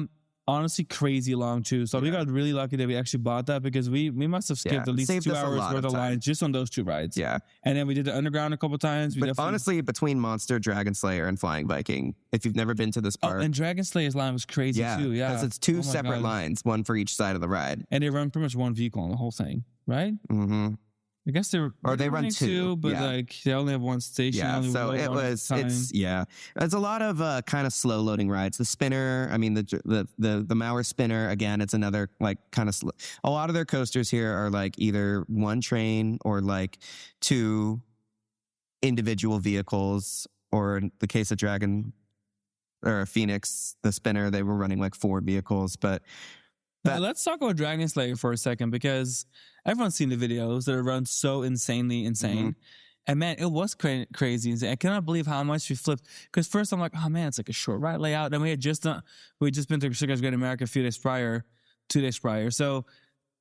Honestly, crazy long too. So we got really lucky that we actually bought that because we must have skipped at least 2 hours worth of lines just on those 2 rides. Yeah. And then we did the underground a couple times. But honestly, between Monster, Dragon Slayer, and Flying Viking, if you've never been to this park. And Dragon Slayer's line was crazy too. Yeah. Because it's 2 separate lines, one for each side of the ride. And they run pretty much one vehicle on the whole thing, right? Mm-hmm. I guess they run 2, but like they only have one station. Yeah, so it's a lot of kind of slow loading rides. The spinner, I mean the Mauer spinner again. It's another like kind of slow. A lot of their coasters here are like either one train or like 2 individual vehicles. Or in the case of Dragon or Phoenix, the spinner, they were running like 4 vehicles, but. Let's talk about Dragon Slayer for a second because everyone's seen the videos that run so insanely insane. Mm-hmm. And man, it was crazy. I cannot believe how much we flipped. Because first I'm like, oh man, it's like a short ride layout. And we had just been to Sugar's Great America 2 days prior. So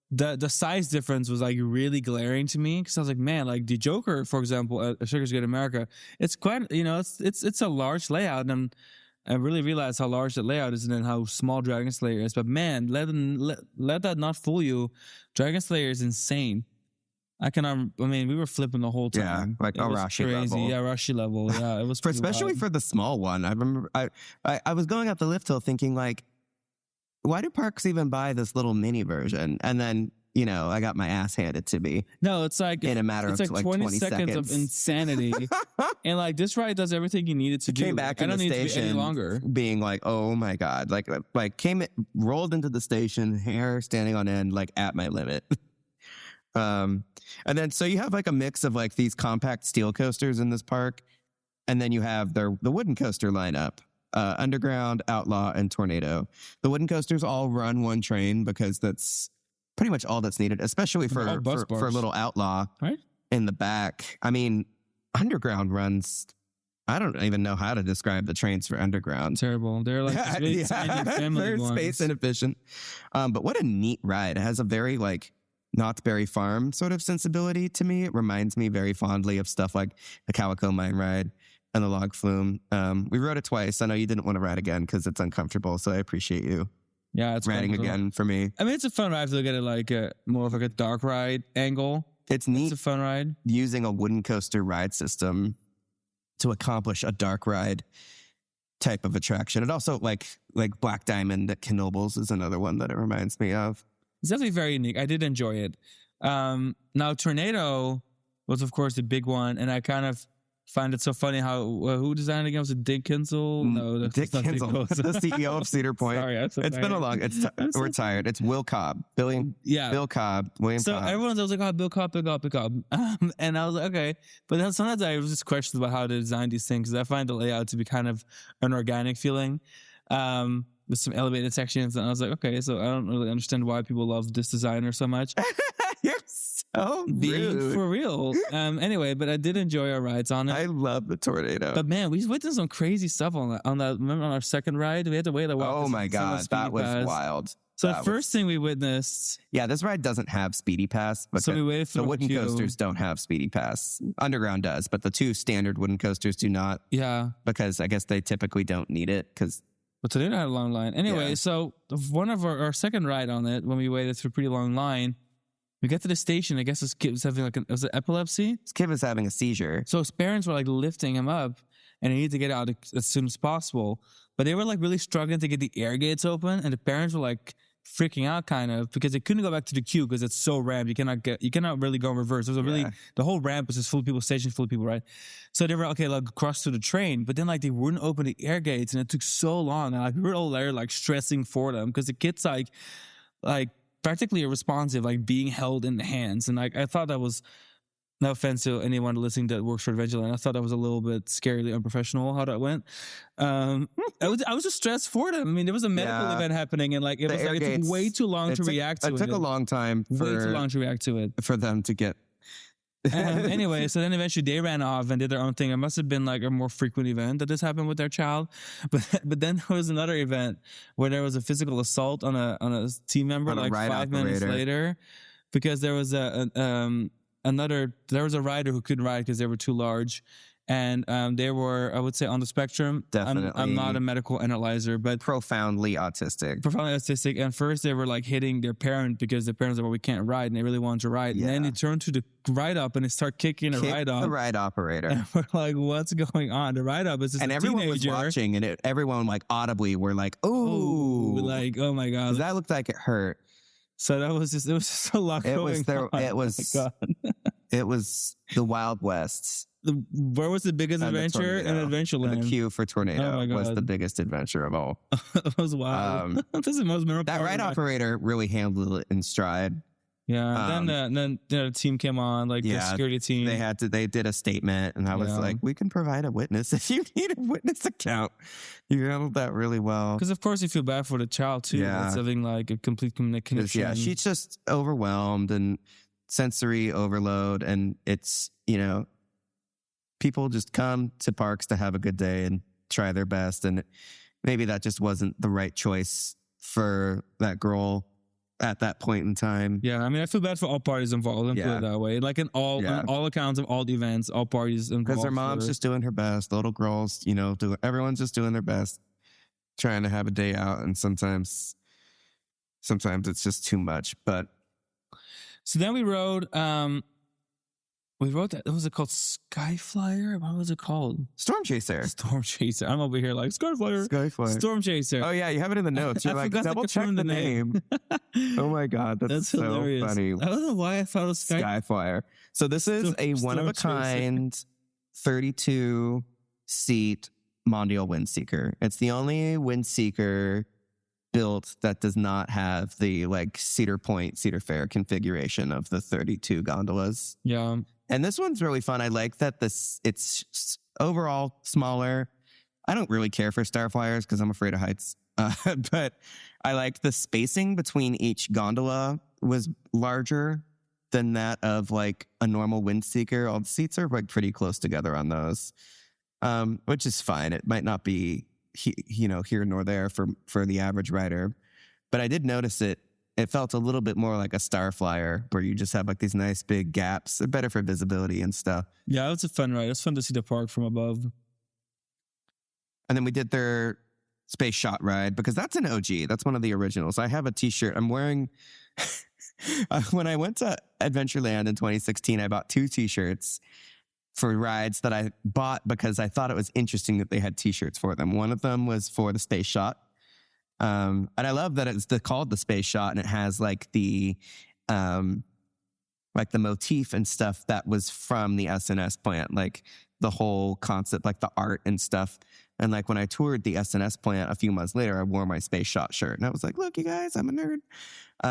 the size difference was like really glaring to me because I was like, man, like the Joker, for example, at Sugar's Great America, it's quite, it's a large layout. And I really realized how large the layout is and then how small Dragon Slayer is. But man, let that not fool you. Dragon Slayer is insane. We were flipping the whole time. Yeah, like Arashi level. Yeah, Arashi level. Yeah, it was especially for the small one. I remember I was going up the lift hill thinking like, why do parks even buy this little mini version? And then I got my ass handed to me. No, it's like in a matter of like 20 seconds of insanity. And like this ride does everything you need it to do. Came back in the station any longer. Being like, oh my God. Like rolled into the station, hair standing on end, like at my limit. And then so you have like a mix of like these compact steel coasters in this park. And then you have the wooden coaster lineup. Underground, Outlaw, and Tornado. The wooden coasters all run one train because that's pretty much all that's needed, especially for a little Outlaw in the back. I mean, Underground runs. I don't even know how to describe the trains for Underground. Terrible. They're like tiny family they're ones. Space inefficient. But what a neat ride. It has a very like Knott's Berry Farm sort of sensibility to me. It reminds me very fondly of stuff like the Calico Mine ride and the Log Flume. We rode it twice. I know you didn't want to ride again because it's uncomfortable, so I appreciate you. Yeah, it's riding again for me. I mean, it's a fun ride to look at it like more of like a dark ride angle. It's neat. It's a fun ride. Using a wooden coaster ride system to accomplish a dark ride type of attraction. It also like Black Diamond at Knoebels is another one that it reminds me of. It's definitely very unique. I did enjoy it. Now Tornado was of course the big one, and I kind of find it so funny how who designed it again? Was it Dick Kinsel? No, Dick Kinsel, the CEO of Cedar Point. Sorry, it's been a long. We're tired. It's Will Cobb, Bill Cobb, William. So Cobb. Everyone's always like, "Oh, Bill Cobb." And I was like, "Okay," but then sometimes I was just questions about how to design these things because I find the layout to be kind of an organic feeling, with some elevated sections. And I was like, "Okay," so I don't really understand why people love this designer so much. You're so rude. For real. Anyway, but I did enjoy our rides on it. I love the Tornado. But man, we witnessed some crazy stuff on that. Remember on our second ride, we had to wait a while. Oh my God, that was wild. So the first thing we witnessed. Yeah, this ride doesn't have Speedy Pass. But so we waited for the wooden coasters don't have Speedy Pass. Underground does, but the 2 standard wooden coasters do not. Yeah. Because I guess they typically don't need it But today I had a long line. Anyway, So one of our second ride on it, when we waited through a pretty long line, we get to the station. I guess this kid was having was it epilepsy? This kid was having a seizure. So his parents were like lifting him up, and he needed to get out as soon as possible. But they were like really struggling to get the air gates open, and the parents were like freaking out kind of because they couldn't go back to the queue because it's so ramped. You cannot really go in reverse. There's the whole ramp was just full of people, station full of people, right? So they were okay, like cross to the train, but then like they wouldn't open the air gates, and it took so long. And like we were all there like stressing for them because the kid's like practically irresponsive, like being held in the hands. And like I thought that was, no offense to anyone listening that works for Adventureland, I thought that was a little bit scarily unprofessional how that went. I was just stressed for them. I mean, there was a medical event happening, and like it took way too long to react to it. It took a long time way too long to react to it for them to get. Anyway, so then eventually they ran off and did their own thing. It must have been like a more frequent event that this happened with their child. But then there was another event where there was a physical assault on a team member like 5 minutes later, because there was a there was a rider who couldn't ride because they were too large. And they were, I would say, on the spectrum. Definitely. I'm not a medical analyzer, but profoundly autistic. And first they were like hitting their parent because the parents were like, we can't ride, and they really wanted to ride. Yeah. And then they turned to the ride up and they start kicking the ride up. The ride operator. And we're like, what's going on? The ride up is just and a everyone teenager. was watching, and everyone like audibly were like, "Oh, like oh my god, that looked like it hurt." So it was just a lot going on. It was. Oh my God. It was the Wild West. Where was the biggest adventure in Adventureland? The queue for Tornado was the biggest adventure of all. It was wild. This is the most memorable. That ride operator really handled it in stride. Yeah. Then the team came on, like the security team. They did a statement, and I was like, we can provide a witness if you need a witness account. You handled that really well. Because of course you feel bad for the child too. Yeah. It's having like a complete connection. Yeah, she's just overwhelmed and sensory overload, and it's, people just come to parks to have a good day and try their best, and maybe that just wasn't the right choice for that girl at that point in time. Yeah, I mean, I feel bad for all parties involved. Let's put it that way. Like on all accounts of all the events, all parties involved. Because her mom's just doing her best. The little girls, everyone's just doing their best, trying to have a day out, and sometimes it's just too much. But so then we rode. We wrote that. Was it called Skyflyer? What was it called? Storm Chaser. I'm over here like Skyflyer. Storm Chaser. Oh yeah, you have it in the notes. You're like, double check the name. Oh my God, that's so hilarious. funny. I don't know why I thought it was Skyflyer. So this is a one-of-a-kind 32-seat Mondial Windseeker. It's the only Windseeker built that does not have the like Cedar Point, Cedar Fair configuration of the 32 gondolas. Yeah. And this one's really fun. I like that it's overall smaller. I don't really care for Starflyers because I'm afraid of heights. But I like the spacing between each gondola was larger than that of like a normal Windseeker. All the seats are like pretty close together on those, which is fine. It might not be, here nor there for the average rider. But I did notice it felt a little bit more like a Starflyer, where you just have like these nice big gaps. They're better for visibility and stuff. Yeah, it was a fun ride. It's fun to see the park from above. And then we did their Space Shot ride, because that's an OG. That's one of the originals. I have a t-shirt. I'm wearing... when I went to Adventureland in 2016, I bought 2 t-shirts for rides that I bought because I thought it was interesting that they had t-shirts for them. One of them was for the Space Shot. And I love that it's called the Space Shot, and it has like the motif and stuff that was from the SNS plant, like the whole concept, like the art and stuff. And like when I toured the SNS plant a few months later, I wore my Space Shot shirt, and I was like, look, you guys, I'm a nerd.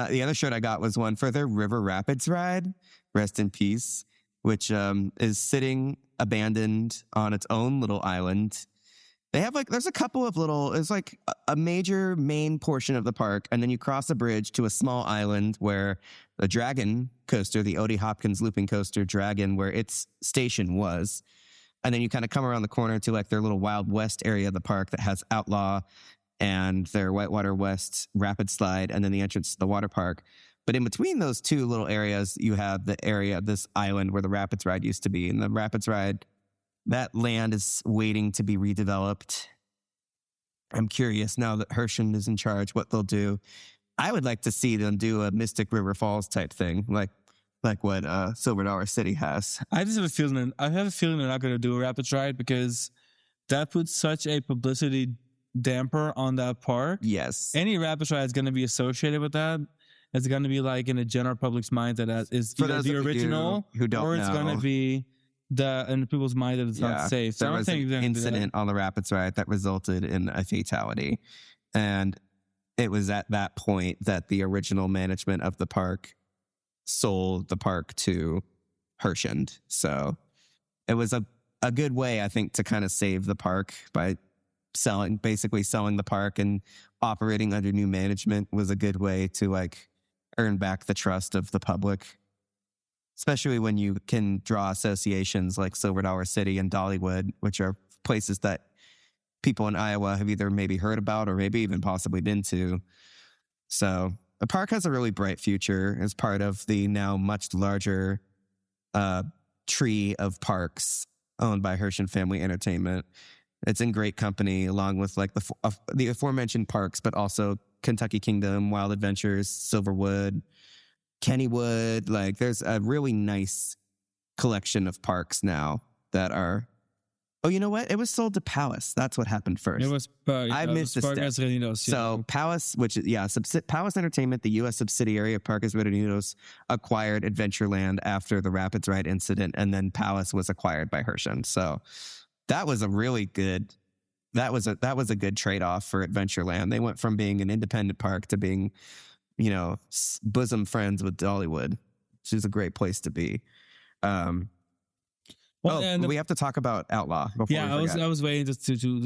The other shirt I got was one for their River Rapids ride, rest in peace, which is sitting abandoned on its own little island. They have there's a couple of it's like a major main portion of the park, and then you cross a bridge to a small island where the Dragon coaster, the Odie Hopkins looping coaster Dragon, where its station was. And then you kind of come around the corner to like their little Wild West area of the park that has Outlaw and their Whitewater West rapid slide, and then the entrance to the water park. But in between those two little areas, you have the area, this island where the Rapids ride used to be. And the Rapids ride, that land is waiting to be redeveloped. I'm curious now that Herschend is in charge, what they'll do. I would like to see them do a Mystic River Falls type thing, like what Silver Dollar City has. I just have a feeling. I have a feeling they're not going to do a Rapids ride because that puts such a publicity damper on that park. Yes, any Rapids ride is going to be associated with that. It's going to be like in the general public's mind that is either the original, who don't or it's know. going to be in people's mind that it's not safe. So there was an incident on the Rapids ride that resulted in a fatality, and it was at that point that the original management of the park sold the park to Herschend. So it was a good way, I think, to kind of save the park by basically selling the park, and operating under new management was a good way to like earn back the trust of the public, especially when you can draw associations like Silver Dollar City and Dollywood, which are places that people in Iowa have either maybe heard about or maybe even possibly been to. So the park has a really bright future as part of the now much larger tree of parks owned by Hirsch and Family Entertainment. It's in great company, along with like the aforementioned parks, but also Kentucky Kingdom, Wild Adventures, Silverwood, Kennywood. Like, there's a really nice collection of parks now that are. Oh, you know what? It was sold to Palace. That's what happened first. It was. I missed this step. So Palace, which is Palace Entertainment, the U.S. subsidiary of Parques Reunidos, acquired Adventureland after the Rapids Ride incident, and then Palace was acquired by Hershon. So that was a really good. That was a good trade-off for Adventureland. They went from being an independent park to being, bosom friends with Dollywood, which is a great place to be. We have to talk about Outlaw. I was waiting to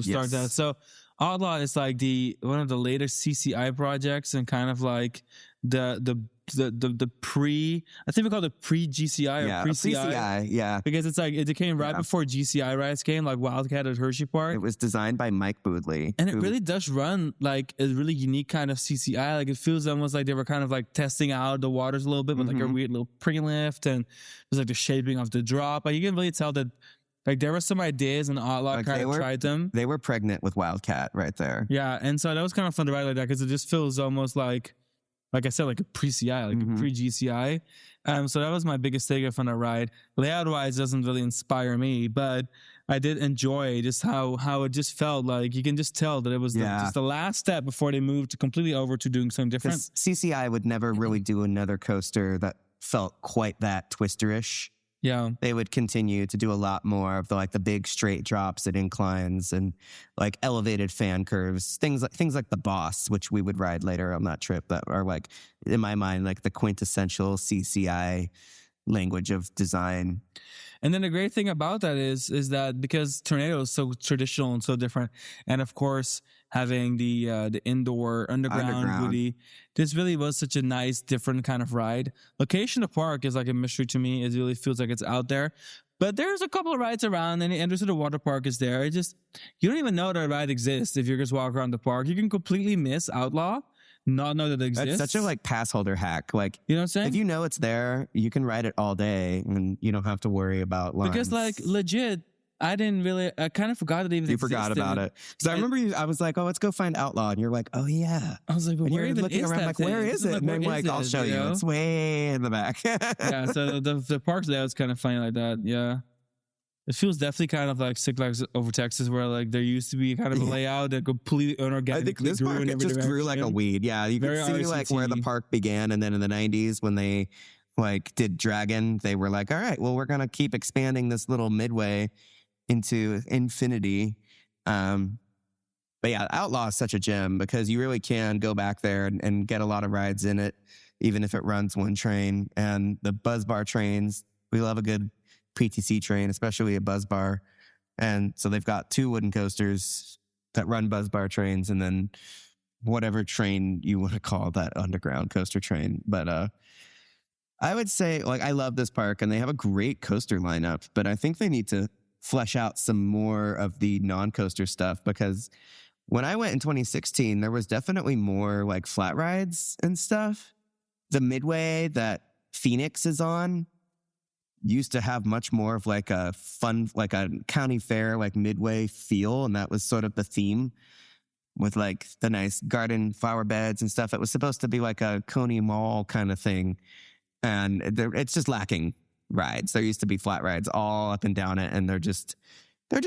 start that. So Outlaw is like one of the latest CCI projects, and kind of like the pre, I think we call it pre-GCI or pre-CCI. Yeah. Because it's like, it came right before GCI rides came, like Wildcat at Hershey Park. It was designed by Mike Boodley. And it really does run like a really unique kind of CCI. Like, it feels almost like they were kind of like testing out the waters a little bit with like a weird little pre-lift, and there's like the shaping of the drop. Like, you can really tell that like there were some ideas, and Outlaw like kind of tried them. They were pregnant with Wildcat right there. Yeah, and so that was kind of fun to ride like that, because it just feels almost like I said, like a pre-CI, like a pre-GCI. So that was my biggest takeaway from that ride. Layout-wise, doesn't really inspire me, but I did enjoy just how it just felt like. You can just tell that it was just the last step before they moved completely over to doing something different. CCI would never really do another coaster that felt quite that twisterish. Yeah, they would continue to do a lot more of the big straight drops and inclines and like elevated fan curves, things like the Boss, which we would ride later on that trip, that are like, in my mind, like the quintessential CCI language of design. And then the great thing about that is that because Tornado is so traditional and so different, and of course having the indoor underground Woody, this really was such a nice different kind of ride. Location of park is like a mystery to me. It really feels like it's out there, but there's a couple of rides around, and the entrance to the water park is there. You don't even know that a ride exists if you just walk around the park. You can completely miss Outlaw, not know that it exists. That's such a pass holder hack. Like, you know what I'm saying? If you know it's there, you can ride it all day, and you don't have to worry about lines. Because legit, I kind of forgot that it even existed. You forgot about it. Because I remember I was like, oh, let's go find Outlaw. And you're like, oh, yeah. I was like, but where even looking is around that like, thing? where is it? And I'm like, I'll show you. It's way in the back. Yeah, so the parks layout is kind of funny like that. Yeah. It feels definitely kind of like Six Flags Over Texas, where like there used to be kind of a layout that completely unorganic. I think this park, it just grew like a weed. Yeah, you can see like where the park began, and then in the 90s when they did Dragon, they were like, all right, well, we're going to keep expanding this little midway into infinity. But yeah, Outlaw is such a gem, because you really can go back there and get a lot of rides in it, even if it runs one train. And the Buzz Bar trains, we love a good PTC train, especially a Buzz Bar. And so they've got 2 wooden coasters that run Buzz Bar trains, and then whatever train you want to call that underground coaster train. But I would say, I love this park, and they have a great coaster lineup, but I think they need to flesh out some more of the non-coaster stuff, because when I went in 2016, there was definitely more flat rides and stuff. The Midway that Phoenix is on used to have much more of a fun, a county fair, Midway feel. And that was sort of the theme, with the nice garden flower beds and stuff. It was supposed to be a Coney Mall kind of thing. And it's just lacking rides. There used to be flat rides all up and down it, and they're just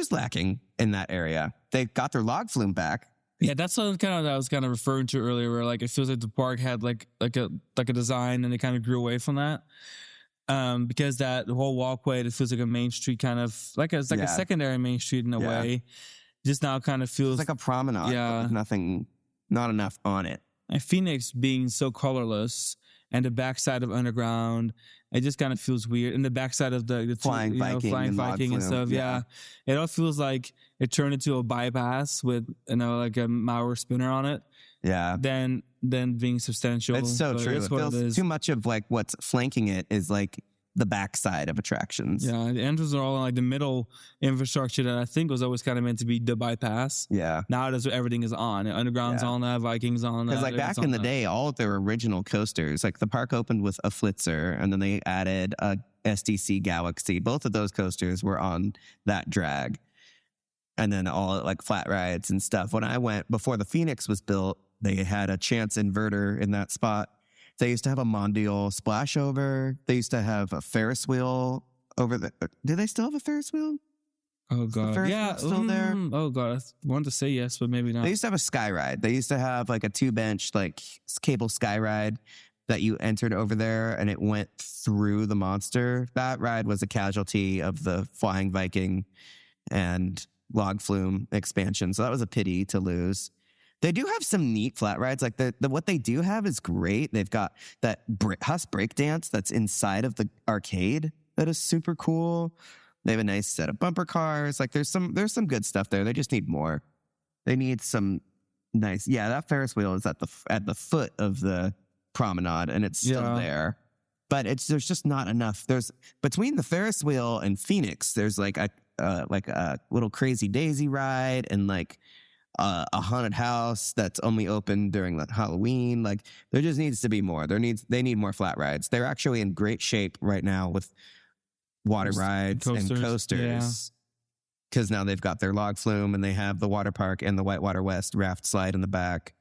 lacking in that area. They got their log flume back. Yeah, that's what I was kind of referring to earlier, where it feels like the park had like a design, and they kind of grew away from that. Because that whole walkway, it feels like a main street kind of a secondary main street in a way. Just now kind of feels like a promenade. Yeah, with not enough on it. And Phoenix being so colorless, and the backside of Underground, it just kind of feels weird. And the backside of the Flying Viking and stuff. Yeah. It all feels like it turned into a bypass with, a Mauer spinner on it. Yeah. Than being substantial. It's so true. It feels too much of what's flanking it is the backside of attractions. Yeah, the entrances are all in like the middle infrastructure that I think was always kind of meant to be the bypass. Yeah. Now everything is on. Underground's on that, Viking's on that. Because like back in the day, all of their original coasters, like the park opened with a Flitzer, and then they added a SDC Galaxy. Both of those coasters were on that drag. And then all like flat rides and stuff. When I went, before the Phoenix was built, they had a Chance inverter in that spot. They used to have a Mondial splashover. They used to have a Ferris wheel over the... Do they still have a Ferris wheel? Oh, God. Yeah. Still there? Oh, God. I wanted to say yes, but maybe not. They used to have a sky ride. They used to have like a 2-bench like cable sky ride that you entered over there, and it went through the monster. That ride was a casualty of the Flying Viking and Log Flume expansion. So that was a pity to lose. They do have some neat flat rides. Like what they do have is great. They've got that Huss breakdance that's inside of the arcade that is super cool. They have a nice set of bumper cars. Like there's some good stuff there. They just need more. They need some nice. Yeah, that Ferris wheel is at the foot of the promenade, and it's still there. But there's just not enough. There's between the Ferris wheel and Phoenix, there's like a little Crazy Daisy ride and like a haunted house that's only open during the Halloween. Like there just needs to be more. They need more flat rides. They're actually in great shape right now with water rides and coasters. Because now they've got their Log Flume and they have the water park and the Whitewater West raft slide in the back.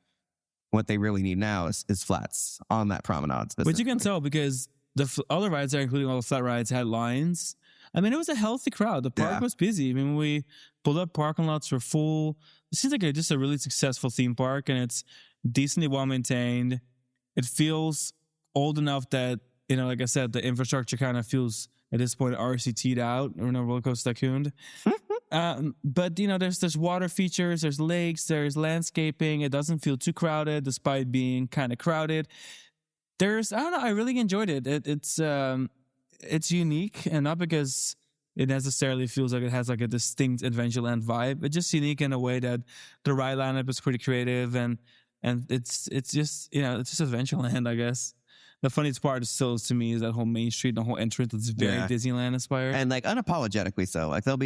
What they really need now is flats on that promenade. But you can tell because the other rides there, including all the flat rides, had lines. I mean, it was a healthy crowd. The park was busy. I mean, when we pulled up, parking lots were full. It seems like just a really successful theme park, and it's decently well maintained. It feels old enough that, like I said, the infrastructure kind of feels at this point RCT'd out, or no Roller Coaster Tycoon. But there's water features, there's lakes, there's landscaping. It doesn't feel too crowded, despite being kind of crowded. I don't know, I really enjoyed it. It's unique, and not because it necessarily feels like it has like a distinct Adventureland vibe. It's just unique in a way that the ride lineup is pretty creative, and it's just it's just Adventureland, I guess. The funniest part still to me is that whole main street, the whole entrance is very Disneyland inspired, and like unapologetically so. Like the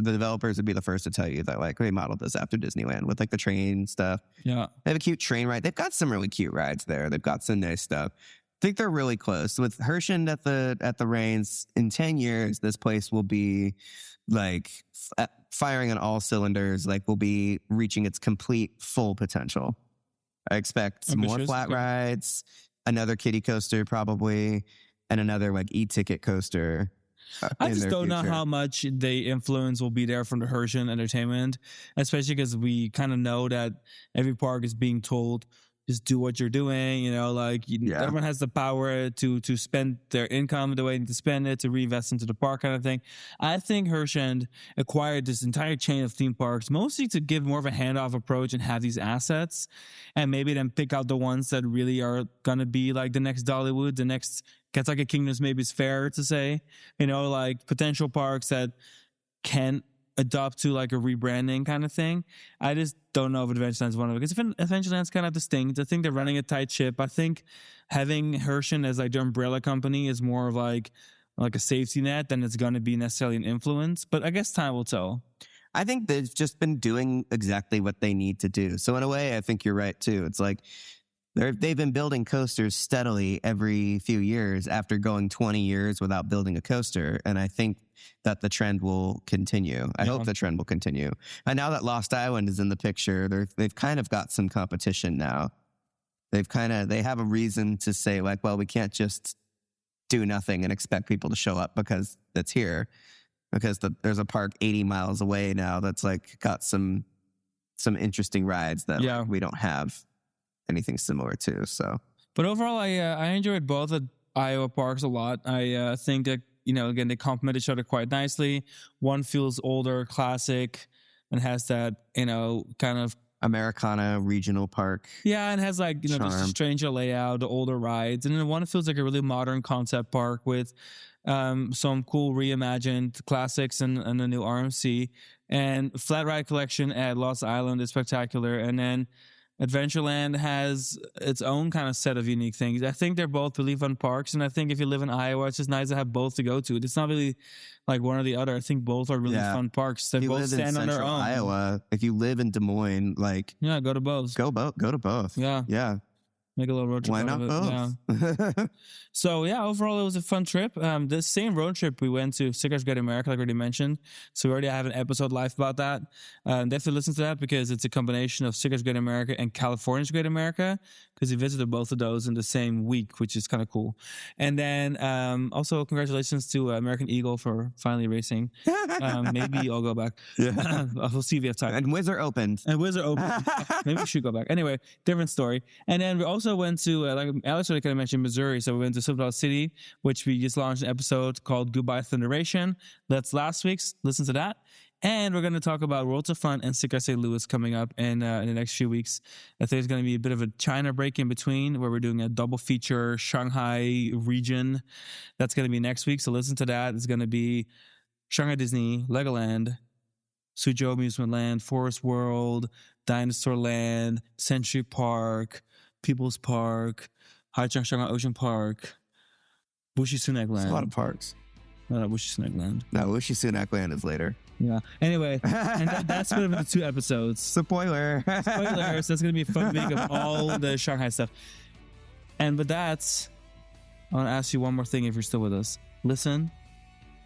developers would be the first to tell you that like they modeled this after Disneyland with like the train stuff. Yeah, they have a cute train ride. They've got some really cute rides there. They've got some nice stuff. I think they're really close with Herschend at the reins. In 10 years, this place will be like firing on all cylinders. Like will be reaching its complete full potential. I expect some more flat rides, another kiddie coaster probably, and another like e-ticket coaster. I just don't know how much the influence will be there from the Herschend entertainment, especially because we kind of know that every park is being told, just do what you're doing, everyone has the power to spend their income the way they need to spend it, to reinvest into the park kind of thing. I think Herschend acquired this entire chain of theme parks mostly to give more of a handoff approach and have these assets, and maybe then pick out the ones that really are going to be like the next Dollywood, the next Kentucky Kingdoms, maybe is fair to say, like potential parks that can adopt to like a rebranding kind of thing. I just don't know if Adventureland's one of it, because Adventureland's kind of distinct. I think they're running a tight ship. I think having Herschend as like the umbrella company is more of like a safety net than it's going to be necessarily an influence, but I guess time will tell. I think they've just been doing exactly what they need to do. So in a way, I think you're right too. It's like they've been building coasters steadily every few years after going 20 years without building a coaster. And I think that the trend will continue. I hope the trend will continue. And now that Lost Island is in the picture, they've kind of got some competition now. They have a reason to say like, well, we can't just do nothing and expect people to show up because it's here. Because there's a park 80 miles away now that's like got some interesting rides that we don't have anything similar to. So, but overall, I enjoyed both the Iowa parks a lot. I think that again they complement each other quite nicely. One feels older, classic, and has that kind of Americana regional park. Yeah, and has like just a stranger layout, the older rides, and then one feels like a really modern concept park with some cool reimagined classics and the new RMC, and flat ride collection at Lost Island is spectacular, and then Adventureland has its own kind of set of unique things. I think they're both really fun parks, and I think if you live in Iowa, it's just nice to have both to go to. It's not really like one or the other. I think both are really fun parks. They both stand on their own. Iowa, if you live in Des Moines, like go to both. Go to both. Yeah. Make a little road trip. Why not both? Yeah. So overall it was a fun trip. This same road trip we went to Stickers Great America, like I already mentioned. So we already have an episode live about that. Definitely listen to that because it's a combination of Stickers Great America and California's Great America, because we visited both of those in the same week, which is kind of cool. And then also congratulations to American Eagle for finally racing. Maybe I'll go back. Yeah. We'll see if we have time. And Whizzer opened. Maybe we should go back. Anyway, different story. And then we also went to, like Alex already kind of mentioned, Missouri. So we went to Silver City, which we just launched an episode called Goodbye Thunderation. That's last week's. Listen to that. And we're going to talk about Worlds of Fun and Sticker St. Louis coming up in the next few weeks. I think there's going to be a bit of a China break in between where we're doing a double feature Shanghai region. That's going to be next week. So listen to that. It's going to be Shanghai Disney, Legoland, Suzhou Amusement Land, Forest World, Dinosaur Land, Century Park, People's Park, Haichang Shanghai Ocean Park, Wuxi Sunac Land. That's a lot of parks. No, Wuxi Sunac Land. No, Wuxi Sunac Land is later. Yeah. Anyway, and that's going to be the 2 episodes. Spoiler. Spoilers. That's going to be a fun week of all the Shanghai stuff. And with that, I want to ask you one more thing if you're still with us. Listen.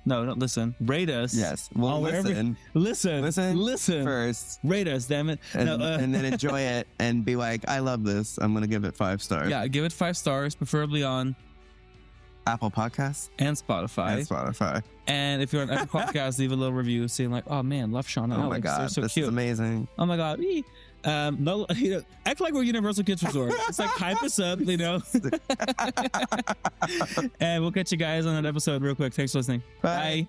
No, not listen. Rate us. Yes. Well, listen. Listen. First. Rate us, damn it. And then enjoy it and be like, I love this. I'm going to give it 5 stars. Yeah, give it 5 stars, preferably on Apple Podcasts and Spotify. And if you're on Apple Podcasts, leave a little review saying like, oh man, love Sean and Alex. Oh my God, they're so this cute. is amazing. Oh my God. No, act like we're Universal Kids Resort. It's like hype us up, And we'll catch you guys on that episode real quick. Thanks for listening. Bye. Bye.